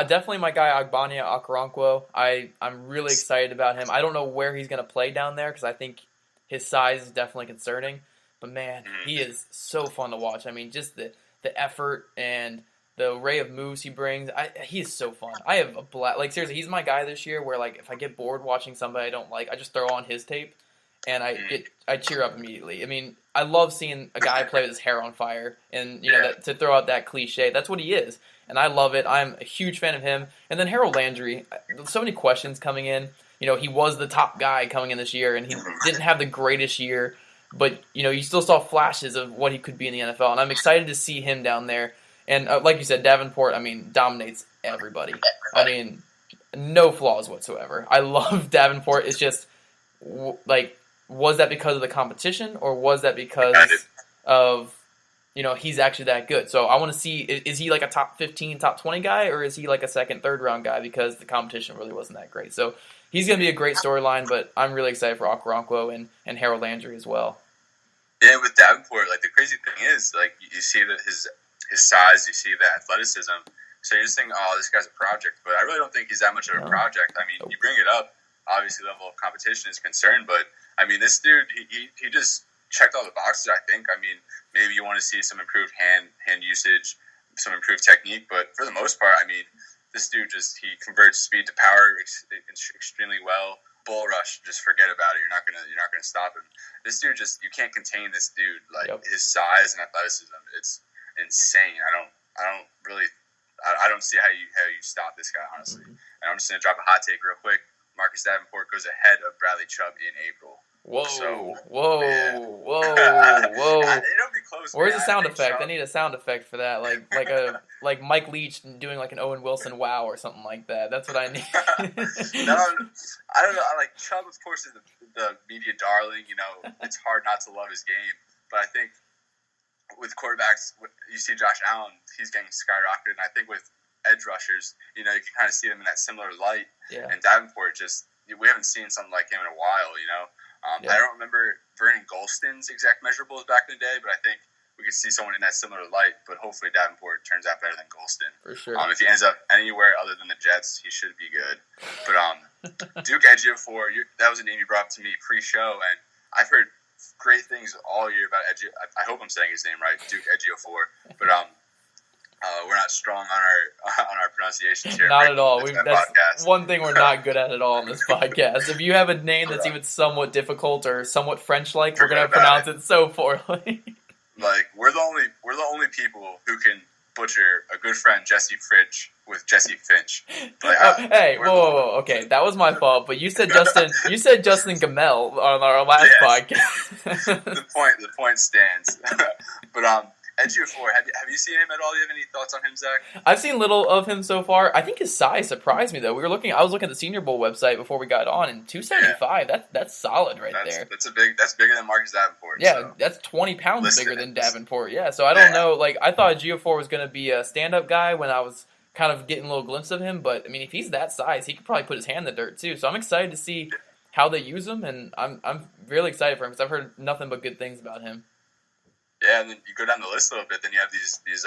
Definitely my guy Agbania Okoronkwo. I'm really excited about him. I don't know where he's going to play down there because I think his size is definitely concerning. But, man, he is so fun to watch. I mean, just the effort and the array of moves he brings. He's so fun. I have a like seriously, he's my guy this year. Where like if I get bored watching somebody I don't like, I just throw on his tape, and I cheer up immediately. I mean, I love seeing a guy play with his hair on fire, and you know that, to throw out that cliche. That's what he is, and I love it. I'm a huge fan of him. And then Harold Landry. So many questions coming in. You know, he was the top guy coming in this year, and he didn't have the greatest year. But, you know, you still saw flashes of what he could be in the NFL, and I'm excited to see him down there. And like you said, Davenport, I mean, dominates everybody. I mean, no flaws whatsoever. I love Davenport. It's just, like, was that because of the competition, or was that because of, you know, he's actually that good? So I want to see, is he like a top 15, top 20 guy, or is he like a second, third round guy because the competition really wasn't that great? So he's going to be a great storyline, but I'm really excited for Okoronkwo and Harold Landry as well. Yeah, with Davenport, like the crazy thing is, like you see that his size, you see the athleticism, so you just think, oh, this guy's a project. But I really don't think he's that much of a project. I mean, you bring it up, obviously level of competition is concerned, but I mean, this dude, he just checked all the boxes, I think. I mean, maybe you want to see some improved hand usage, some improved technique, but for the most part, I mean, this dude he converts speed to power extremely well. Bull rush, just forget about it. You're not gonna stop him. This dude you can't contain this dude. Like his size and athleticism, it's insane. I don't see how you stop this guy, honestly. And I'm just gonna drop a hot take real quick. Marcus Davenport goes ahead of Bradley Chubb in April. Whoa, so, whoa, yeah. whoa. It'll be close. Where's the man. sound effect? Chubb, I need a sound effect for that, like Mike Leach doing like an Owen Wilson wow or something like that. That's what I need. No, I don't know. I like Chubb, of course, is the media darling. You know, it's hard not to love his game, but I think with quarterbacks, you see Josh Allen, he's getting skyrocketed, and I think with edge rushers, you know, you can kind of see them in that similar light. Yeah. And Davenport we haven't seen something like him in a while. You know. I don't remember Vernon Golston's exact measurables back in the day, but I think we could see someone in that similar light. But hopefully Davenport turns out better than Golston. For sure. If he ends up anywhere other than the Jets, he should be good. But Duke Ejiofor, that was a name you brought up to me pre-show, and I've heard great things all year about I hope I'm saying his name right, Duke Ejiofor. But we're not strong on our pronunciations here. Not at all. That's one thing we're not good at all on this podcast. If you have a name that's even somewhat difficult or somewhat French-like, we're going to pronounce it so poorly. Like we're the only people who can butcher a good friend Jesse Fridge with Jesse Finch. Like, hey, whoa, okay, that was my fault. But you said Justin Gamel on our last podcast. The point stands. But Ejiofor, have you seen him at all? Do you have any thoughts on him, Zach? I've seen little of him so far. I think his size surprised me, though. I was looking at the Senior Bowl website before we got on, and 275. Yeah. That's solid there. That's bigger than Marcus Davenport. Yeah, so. That's 20 pounds bigger than Davenport. Yeah, so I don't know. Like I thought Ejiofor was going to be a stand-up guy when I was kind of getting a little glimpse of him, but I mean, if he's that size, he could probably put his hand in the dirt too. So I'm excited to see how they use him, and I'm really excited for him because I've heard nothing but good things about him. Yeah, and then you go down the list a little bit. Then you have these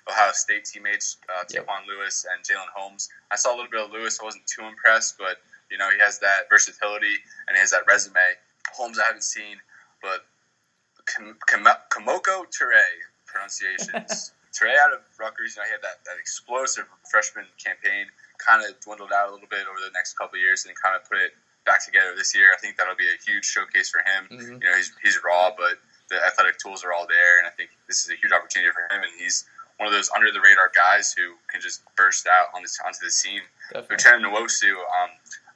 Ohio State teammates, Taquan Lewis and Jalen Holmes. I saw a little bit of Lewis. I wasn't too impressed, but you know he has that versatility and he has that resume. Holmes I haven't seen, but Kamoko Ture pronunciations. Ture out of Rutgers. You know he had that explosive freshman campaign. Kind of dwindled out a little bit over the next couple of years, and kind of put it back together this year. I think that'll be a huge showcase for him. Mm-hmm. You know he's raw, but the athletic tools are all there, and I think this is a huge opportunity for him. And he's one of those under the radar guys who can just burst out onto the scene. Uchenna Nwosu,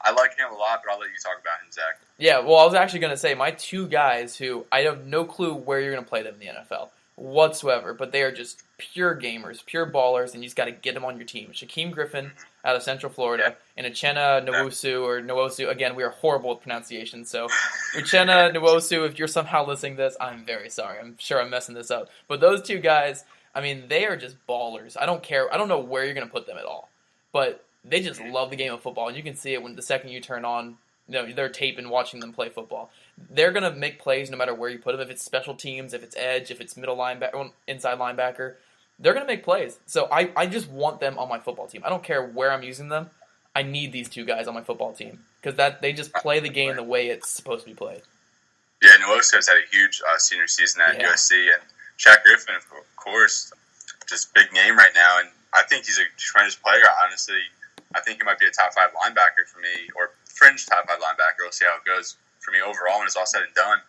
I like him a lot, but I'll let you talk about him, Zach. Yeah, well, I was actually going to say my two guys who I have no clue where you're going to play them in the NFL whatsoever, but they are just pure gamers, pure ballers, and you just got to get them on your team. Shaquem Griffin out of Central Florida, and Uchenna Nwosu. Again, we are horrible with pronunciation, so Uchenna Nwosu, if you're somehow listening to this, I'm very sorry. I'm sure I'm messing this up. But those two guys, I mean, they are just ballers. I don't care. I don't know where you're going to put them at all, but they just love the game of football, and you can see it when the second you turn on their tape and watching them play football. They're going to make plays no matter where you put them. If it's special teams, if it's edge, if it's middle linebacker, inside linebacker, they're going to make plays. So I just want them on my football team. I don't care where I'm using them. I need these two guys on my football team because they just play the game the way it's supposed to be played. Yeah, Nwosu has had a huge senior season at USC, and Shaq Griffin, of course, just big name right now, and I think he's a tremendous player. Honestly, I think he might be a top 5 linebacker for me, or fringe top 5 linebacker. We'll see how it goes for me overall when it's all said and done.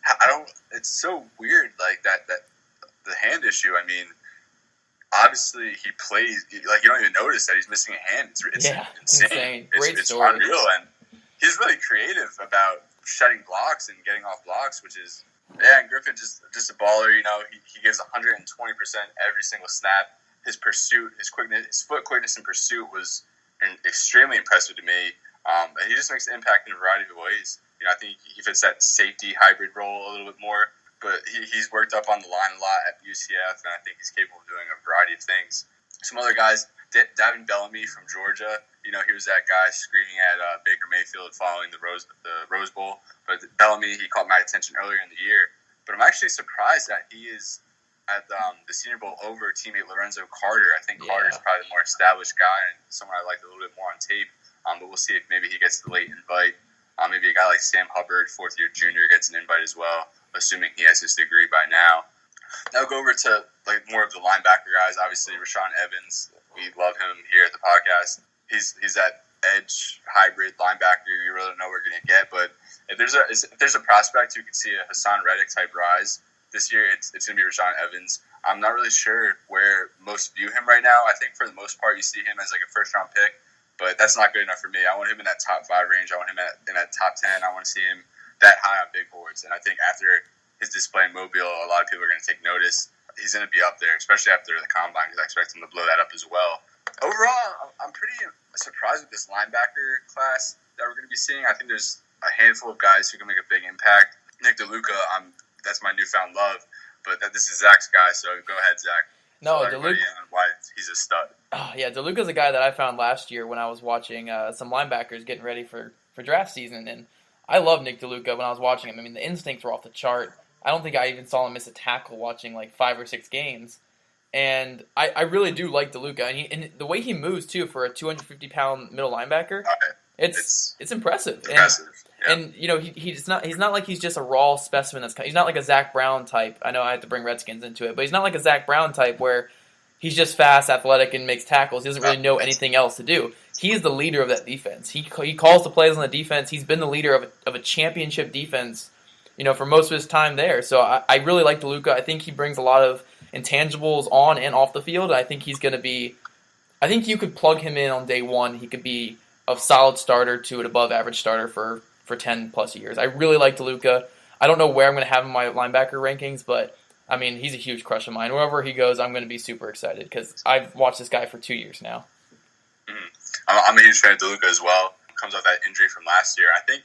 I don't. It's so weird, like that the hand issue. I mean, obviously he plays like you don't even notice that he's missing a hand. It's insane. It's unreal, and he's really creative about shedding blocks and getting off blocks, which is and Griffin just a baller. You know, he gives 120% every single snap. His pursuit, his quickness, his foot quickness in pursuit was extremely impressive to me. And he just makes an impact in a variety of ways. You know, I think he fits that safety hybrid role a little bit more, but he's worked up on the line a lot at UCF, and I think he's capable of doing a variety of things. Some other guys, Davin Bellamy from Georgia, you know, he was that guy screaming at Baker Mayfield following the Rose Bowl. But Bellamy, he caught my attention earlier in the year. But I'm actually surprised that he is at the Senior Bowl over teammate Lorenzo Carter. I think Carter's probably the more established guy and someone I liked a little bit more on tape. But we'll see if maybe he gets the late invite. Maybe a guy like Sam Hubbard, fourth-year junior, gets an invite as well, assuming he has his degree by now. Now go over to like more of the linebacker guys. Obviously, Rashaan Evans. We love him here at the podcast. He's that edge hybrid linebacker you really don't know what you're going to get. But if there's a prospect who can see a Hassan Reddick type rise this year, it's going to be Rashaan Evans. I'm not really sure where most view him right now. I think for the most part you see him as like a first-round pick. But that's not good enough for me. I want him in that top 5 range. I want him in that top 10. I want to see him that high on big boards. And I think after his display in Mobile, a lot of people are going to take notice. He's going to be up there, especially after the combine, because I expect him to blow that up as well. Overall, I'm pretty surprised with this linebacker class that we're going to be seeing. I think there's a handful of guys who can make a big impact. Nick DeLuca, that's my newfound love. But this is Zach's guy, so go ahead, Zach. No, DeLuca. Why he's a stud. Oh, yeah, DeLuca's a guy that I found last year when I was watching some linebackers getting ready for draft season, and I love Nick DeLuca when I was watching him. I mean, the instincts were off the chart. I don't think I even saw him miss a tackle watching like 5 or 6 games, and I really do like DeLuca, and the way he moves too for a 250-pound middle linebacker, it's impressive. And you know he's not like he's just a raw specimen. He's not like a Zach Brown type. I know I have to bring Redskins into it, but he's not like a Zach Brown type where he's just fast, athletic, and makes tackles. He doesn't really know anything else to do. He's the leader of that defense. He calls the plays on the defense. He's been the leader of a championship defense, you know, for most of his time there. So I really like DeLuca. I think he brings a lot of intangibles on and off the field. I think he's going to be. I think you could plug him in on day one. He could be a solid starter to an above average starter for 10 plus years. I really like DeLuca. I don't know where I'm going to have him in my linebacker rankings, but I mean, he's a huge crush of mine. Wherever he goes, I'm going to be super excited because I've watched this guy for 2 years now. I'm a huge fan of DeLuca as well. Comes off that injury from last year. I think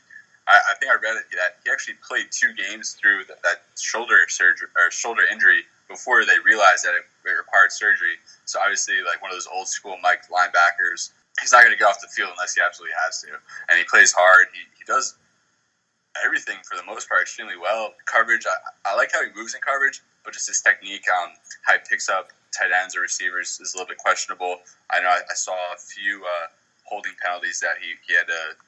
I read it that he actually played 2 games through that shoulder surgery or shoulder injury before they realized that it required surgery. So obviously, like one of those old school Mike linebackers, he's not going to get off the field unless he absolutely has to. And he plays hard. He does everything for the most part extremely well. Coverage, I like how he moves in coverage, but just his technique on how he picks up tight ends or receivers is a little bit questionable. I know I saw a few holding penalties that he had to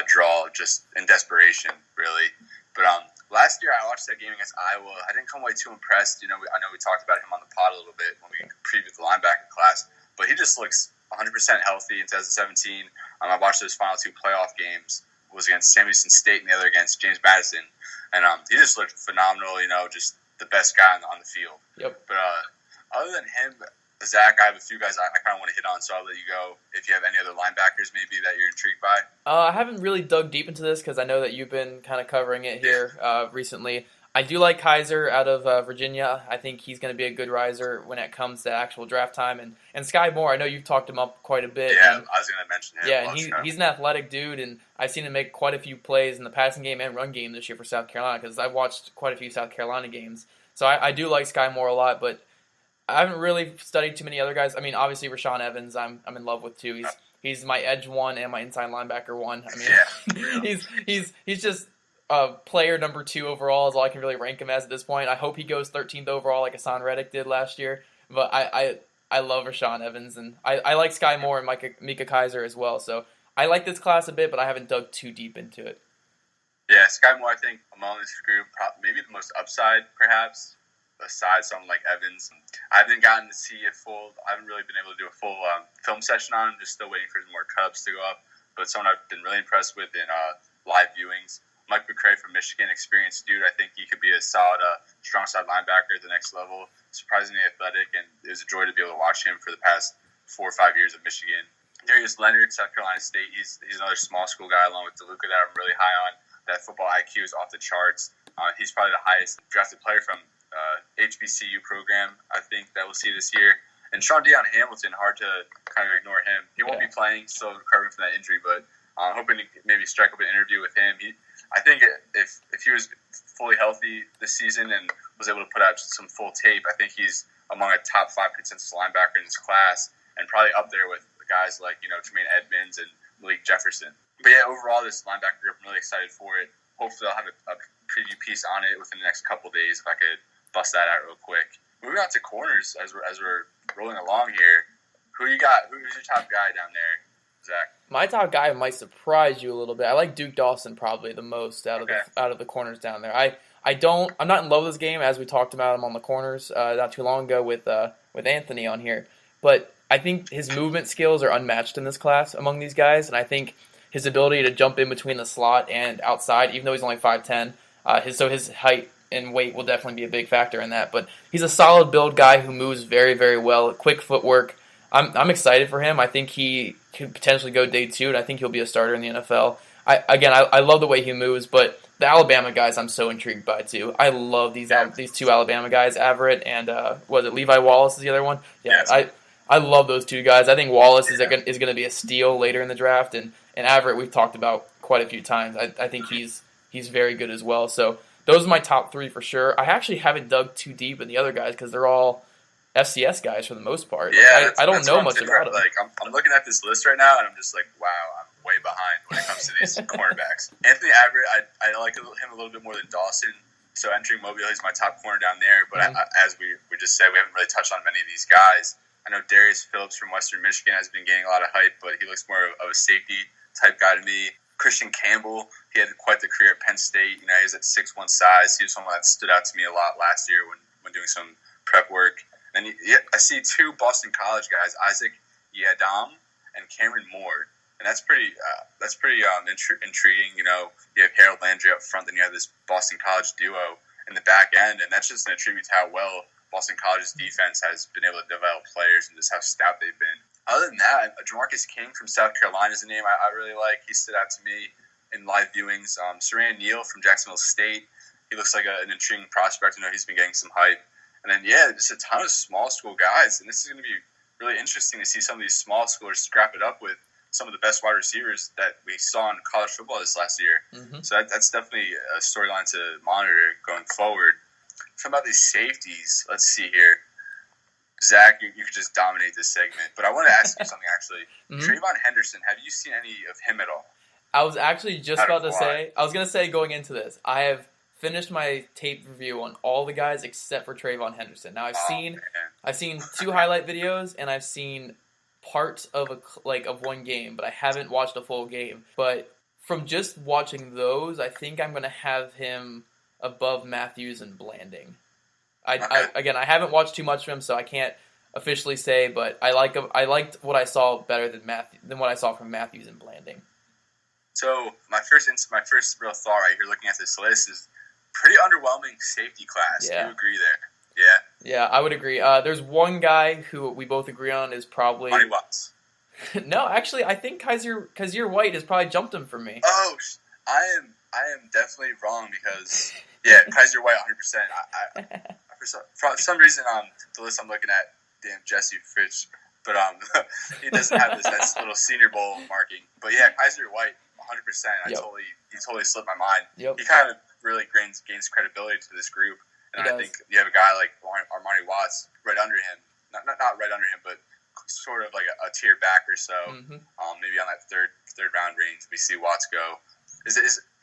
draw just in desperation, really. But last year I watched that game against Iowa. I didn't come away too impressed. You know, I know we talked about him on the pod a little bit when we previewed the linebacker class, but he just looks 100% healthy in 2017. I watched those final 2 playoff games. It was against Sam Houston State and the other against James Madison. And he just looked phenomenal, you know, just the best guy on the field. Yep. But other than him, Zach, I have a few guys I kind of want to hit on, so I'll let you go. If you have any other linebackers maybe that you're intrigued by. I haven't really dug deep into this because I know that you've been kind of covering it here recently. I do like Kaiser out of Virginia. I think he's going to be a good riser when it comes to actual draft time. And Sky Moore, I know you've talked him up quite a bit. Yeah, and, I was going to mention him. Yeah, and he's an athletic dude, and I've seen him make quite a few plays in the passing game and run game this year for South Carolina because I've watched quite a few South Carolina games. So I do like Sky Moore a lot, but I haven't really studied too many other guys. I mean, obviously Rashaan Evans, I'm in love with too. He's my edge 1 and my inside linebacker 1. I mean, he's just player number 2 overall is all I can really rank him as at this point. I hope he goes 13th overall like Hassan Reddick did last year. But I love Rashaan Evans, and I like Sky Moore and Micah Kaiser as well. So I like this class a bit, but I haven't dug too deep into it. Yeah, Sky Moore, I think, among this group, maybe the most upside, perhaps. aside someone like Evans. I haven't gotten to see I haven't really been able to do a full film session on him. Just still waiting for some more cut-ups to go up. But someone I've been really impressed with in live viewings. Mike McCray from Michigan, experienced dude. I think he could be a solid strong side linebacker at the next level. Surprisingly athletic, and it was a joy to be able to watch him for the past 4 or 5 years at Michigan. Darius Leonard, South Carolina State. He's another small school guy along with DeLuca that I'm really high on. That football IQ is off the charts. He's probably the highest drafted player from HBCU program, I think, that we'll see this year. And Sean Deion Hamilton, hard to kind of ignore him. He won't be playing, still recovering from that injury, but I'm hoping to maybe strike up an interview with him. I think if he was fully healthy this season and was able to put out some full tape, I think he's among a top 5 consensus linebacker in his class and probably up there with guys like, Tremaine Edmonds and Malik Jefferson. But yeah, overall, this linebacker group, I'm really excited for it. Hopefully I'll have a preview piece on it within the next couple of days if I could bust that out real quick. Moving on to corners as we're rolling along here. Who you got? Who's your top guy down there, Zach? My top guy might surprise you a little bit. I like Duke Dawson probably the most out of the corners down there. I'm not in love with this game, as we talked about him on the corners not too long ago with Anthony on here. But I think his movement skills are unmatched in this class among these guys, and I think his ability to jump in between the slot and outside, even though he's only 5'10", his height and weight will definitely be a big factor in that. But he's a solid build guy who moves very, very well, quick footwork. I'm excited for him. I think he could potentially go day 2, and I think he'll be a starter in the NFL. I love the way he moves, but the Alabama guys I'm so intrigued by too. I love these 2 Alabama guys, Everett and Levi Wallace is the other one? Yeah, I love those 2 guys. I think Wallace is going to be a steal later in the draft, and Everett we've talked about quite a few times. I think he's very good as well. So those are my top 3 for sure. I actually haven't dug too deep in the other guys because they're all FCS guys for the most part. Yeah, I don't know much about them. Like I'm looking at this list right now, and I'm just like, wow, I'm way behind when it comes to these cornerbacks. Anthony Everett, I like him a little bit more than Dawson. So entering Mobile, he's my top corner down there. But as we just said, we haven't really touched on many of these guys. I know Darius Phillips from Western Michigan has been gaining a lot of hype, but he looks more of a safety type guy to me. Christian Campbell, he had quite the career at Penn State. He's at 6'1" size. He was someone that stood out to me a lot last year when doing some prep work. And I see 2 Boston College guys, Isaac Yadam and Cameron Moore, and that's pretty intriguing. You have Harold Landry up front, then you have this Boston College duo in the back end, and that's just an attribute to how well Boston College's defense has been able to develop players and just how stout they've been. Other than that, Jamarcus King from South Carolina is a name I really like. He stood out to me in live viewings. Saran Neal from Jacksonville State, he looks like an intriguing prospect. He's been getting some hype. And then, just a ton of small school guys. And this is going to be really interesting to see some of these small schoolers scrap it up with some of the best wide receivers that we saw in college football this last year. Mm-hmm. So that's definitely a storyline to monitor going forward. Talking about these safeties, let's see here. Zach, you could just dominate this segment. But I want to ask you something, actually. Mm-hmm. Trayvon Henderson, have you seen any of him at all? I was actually just about to say, I was going to say going into this, I have finished my tape review on all the guys except for Trayvon Henderson. Now I've seen 2 highlight videos and I've seen parts of one game, but I haven't watched a full game. But from just watching those, I think I'm going to have him above Matthews and Blanding. I haven't watched too much of him, so I can't officially say, but I liked what I saw better than what I saw from Matthews and Blanding. So my first real thought right here, looking at this list, is pretty underwhelming safety class. Yeah. Do you agree there? Yeah. Yeah, I would agree. There's one guy who we both agree on is probably Monty Watts. No, actually, I think Kaiser White has probably jumped him for me. Oh, I am definitely wrong because Kaiser White 100%. For some reason, the list I'm looking at, damn Jesse Fitch, but he doesn't have this little Senior Bowl marking. But Kaiser White 100%. He totally slipped my mind. Yep. He kind of really gains credibility to this group, and I think you have a guy like Armani Watts right under him, not right under him, but sort of like a tier back or so. Mm-hmm. Maybe on that third round range, we see Watts go.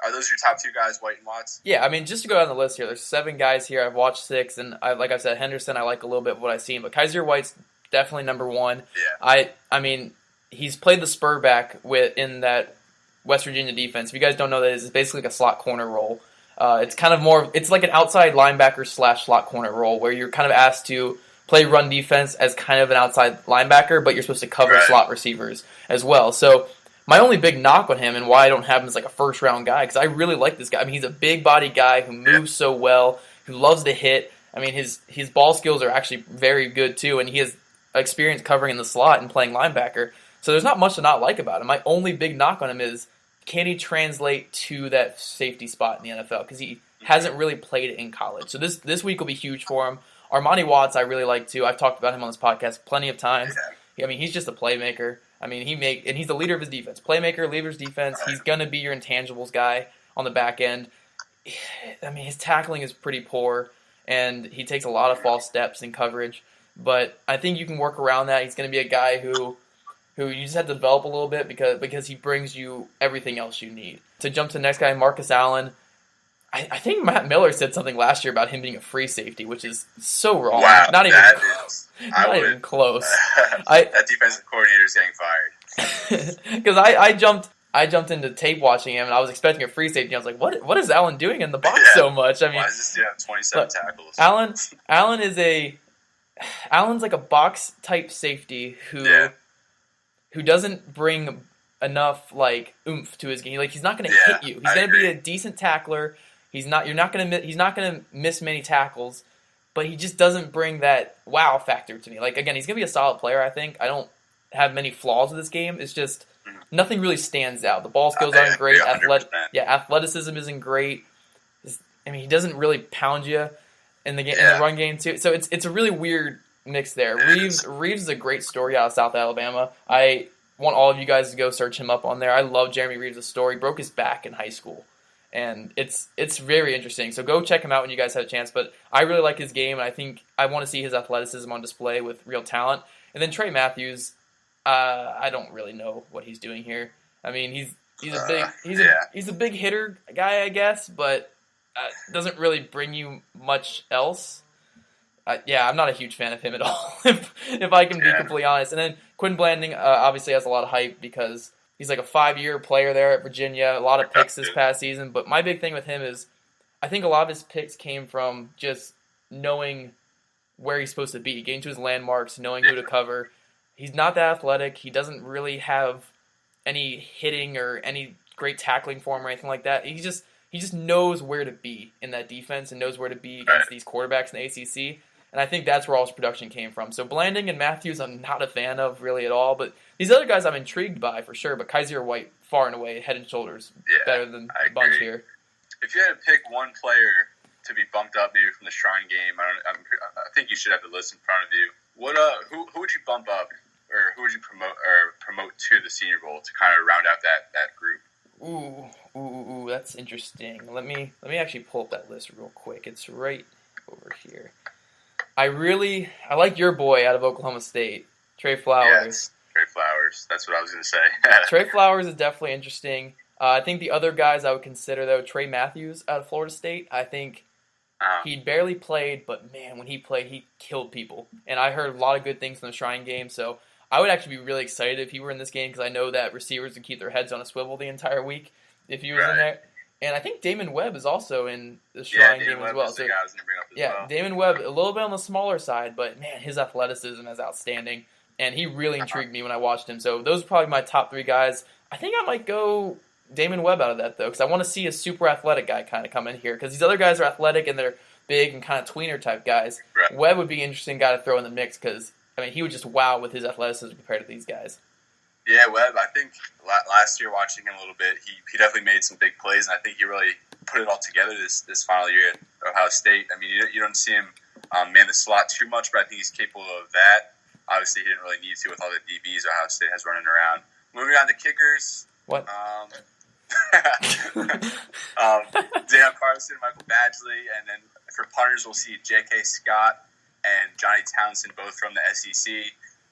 Are those your top 2 guys, White and Watts? Yeah, I mean, just to go down the list here, there's 7 guys here. I've watched 6, and like I said, Henderson, I like a little bit of what I've seen, but Kaiser White's definitely number 1. Yeah. I mean, he's played the spur back in that West Virginia defense. If you guys don't know that, it's basically like a slot corner role. It's kind of more. It's like an outside linebacker / slot corner role where you're kind of asked to play run defense as kind of an outside linebacker, but you're supposed to cover slot receivers as well. So my only big knock on him and why I don't have him as like a first round guy, because I really like this guy. I mean, he's a big body guy who moves so well, who loves to hit. I mean, his ball skills are actually very good too, and he has experience covering in the slot and playing linebacker. So there's not much to not like about him. My only big knock on him is, can he translate to that safety spot in the NFL? Because he hasn't really played it in college. So this week will be huge for him. Armani Watts, I really like too. I've talked about him on this podcast plenty of times. I mean, he's just a playmaker. I mean, and he's the leader of his defense. Playmaker, leader of his defense. He's gonna be your intangibles guy on the back end. I mean, his tackling is pretty poor, and he takes a lot of false steps in coverage. But I think you can work around that. He's gonna be a guy who you just have to develop a little bit because he brings you everything else you need. To jump to the next guy, Marcus Allen. I think Matt Miller said something last year about him being a free safety, which is so wrong. Wow, not even close. That defensive coordinator is getting fired. Because I jumped into tape watching him, and I was expecting a free safety. I was like, what is Allen doing in the box so much? I mean, why does this have 27 tackles? Allen's like a box type safety who doesn't bring enough like oomph to his game. Like, he's not going to hit you. He's going to be a decent tackler. He's not going to miss many tackles, but he just doesn't bring that wow factor to me. Like, again, he's going to be a solid player, I think. I don't have many flaws with this game. It's just nothing really stands out. The ball skills aren't great. Athleticism isn't great. I mean, he doesn't really pound you in the run game too. So it's a really weird mix there. Reeves is a great story out of South Alabama. I want all of you guys to go search him up on there. I love Jeremy Reeves' story. He broke his back in high school, and it's very interesting. So go check him out when you guys have a chance. But I really like his game, and I think I want to see his athleticism on display with real talent. And then Trey Matthews, I don't really know what he's doing here. I mean, he's a big hitter guy, I guess, but doesn't really bring you much else. I'm not a huge fan of him at all, if I can be completely honest. And then Quinn Blanding obviously has a lot of hype because he's like a 5-year player there at Virginia, a lot of picks this past season. But my big thing with him is I think a lot of his picks came from just knowing where he's supposed to be, getting to his landmarks, knowing who to cover. He's not that athletic. He doesn't really have any hitting or any great tackling for him or anything like that. He just knows where to be in that defense and knows where to be against these quarterbacks in the ACC. And I think that's where all his production came from. So Blanding and Matthews I'm not a fan of really at all. But these other guys I'm intrigued by for sure. But Kaiser White, far and away, head and shoulders better than a bunch here. If you had to pick one player to be bumped up maybe from the Shrine game, I think you should have the list in front of you. Who would you bump up, or who would you promote to the Senior Bowl to kind of round out that group? Ooh, that's interesting. Let me actually pull up that list real quick. It's right over here. I like your boy out of Oklahoma State, Trey Flowers. Yes, Trey Flowers. That's what I was going to say. Trey Flowers is definitely interesting. I think the other guys I would consider, though, Trey Matthews out of Florida State. I think he barely played, but, man, when he played, he killed people. And I heard a lot of good things from the Shrine game, so I would actually be really excited if he were in this game because I know that receivers would keep their heads on a swivel the entire week if he was in there. And I think Damon Webb is also in the Shrine game as well. So, Damon Webb, a little bit on the smaller side, but, man, his athleticism is outstanding. And he really intrigued me when I watched him. So those are probably my top 3 guys. I think I might go Damon Webb out of that, though, because I want to see a super athletic guy kind of come in here. Because these other guys are athletic and they're big and kind of tweener type guys. Right. Webb would be an interesting guy to throw in the mix because, I mean, he would just wow with his athleticism compared to these guys. Yeah, Webb, I think last year watching him a little bit, he definitely made some big plays, and I think he really put it all together this final year at Ohio State. I mean, you don't see him man the slot too much, but I think he's capable of that. Obviously, he didn't really need to with all the DBs Ohio State has running around. Moving on to kickers. What? Daniel Carlson, Michael Badgley, and then for punters, we'll see J.K. Scott and Johnny Townsend, both from the SEC.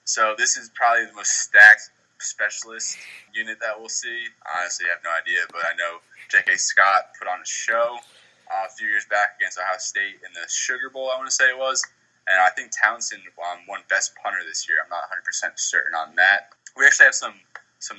So this is probably the most stacked specialist unit that we'll see. I honestly have no idea, but I know J.K. Scott put on a show a few years back against Ohio State in the Sugar Bowl, I want to say it was. And I think Townsend won Best Punter this year. I'm not 100% certain on that. We actually have some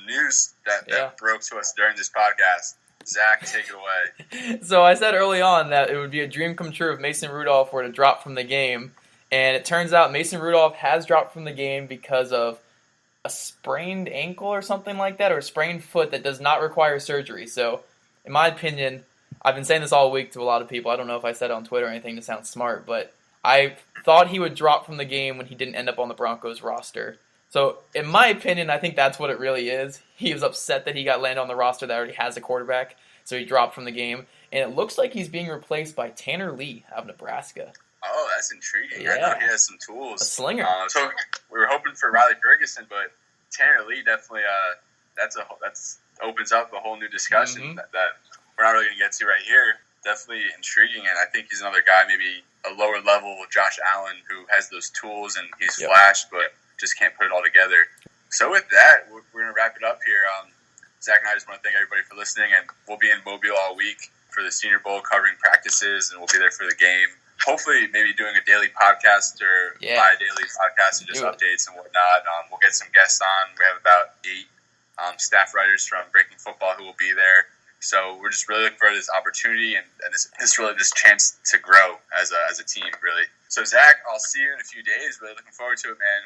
news that broke to us during this podcast. Zach, take it away. So I said early on that it would be a dream come true if Mason Rudolph were to drop from the game, and it turns out Mason Rudolph has dropped from the game because of a sprained ankle or something like that, or a sprained foot that does not require surgery. So, in my opinion, I've been saying this all week to a lot of people. I don't know if I said it on Twitter or anything to sound smart, but I thought he would drop from the game when he didn't end up on the Broncos roster. So, in my opinion, I think that's what it really is. He was upset that he got landed on the roster that already has a quarterback, so he dropped from the game. And it looks like he's being replaced by Tanner Lee out of Nebraska. Oh, that's intriguing. Yeah. I know he has some tools. A slinger. So we were hoping for Riley Ferguson, but Tanner Lee definitely that's opens up a whole new discussion that we're not really going to get to right here. Definitely intriguing, and I think he's another guy, maybe a lower level Josh Allen, who has those tools and he's flashed, but just can't put it all together. So with that, we're going to wrap it up here. Zach and I just want to thank everybody for listening, and we'll be in Mobile all week for the Senior Bowl, covering practices, and we'll be there for the game. Hopefully, maybe doing a daily podcast or bi-daily podcast and just updates and whatnot. We'll get some guests on. We have about 8 staff writers from Breaking Football who will be there. So we're just really looking for this opportunity and this chance to grow as a team, really. So Zach, I'll see you in a few days. Really looking forward to it, man.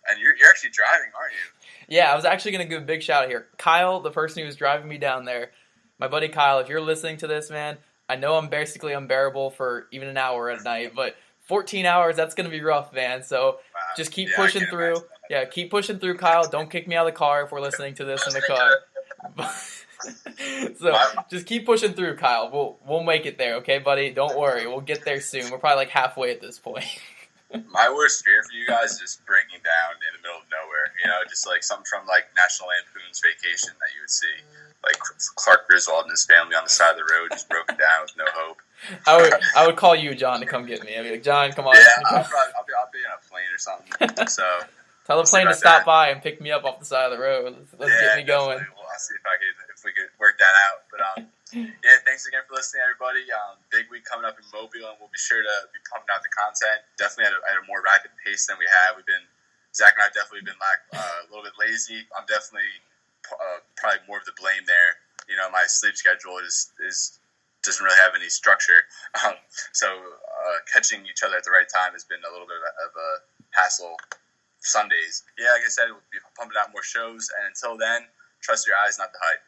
And you're actually driving, aren't you? Yeah, I was actually going to give a big shout out here. Kyle, the person who was driving me down there, my buddy Kyle, if you're listening to this, man, I know I'm basically unbearable for even an hour at night, but 14 hours, that's going to be rough, man. So just keep pushing through. Yeah, keep pushing through, Kyle. Don't kick me out of the car if we're listening to this in the car. So just keep pushing through, Kyle. We'll make it there, okay, buddy? Don't worry. We'll get there soon. We're probably like halfway at this point. My worst fear for you guys is just breaking down in the middle of nowhere. Just like something from like National Lampoon's Vacation that you would see. Like Clark Griswold and his family on the side of the road just broken down with no hope. I would call you, John, to come get me. I'd be like, John, come on. Yeah, I'll be on a plane or something. So tell the plane to stop by and pick me up off the side of the road. Let's get me going. Well, I'll see if we could work that out. But thanks again for listening, everybody. Big week coming up in Mobile, and we'll be sure to be pumping out the content. Definitely at a more rapid pace than we have. Zach and I have definitely been a little bit lazy. I'm definitely probably more of the blame there. My sleep schedule doesn't really have any structure. So catching each other at the right time has been a little bit of a hassle. Sundays. Yeah, like I said, we'll be pumping out more shows. And until then, trust your eyes, not the hype.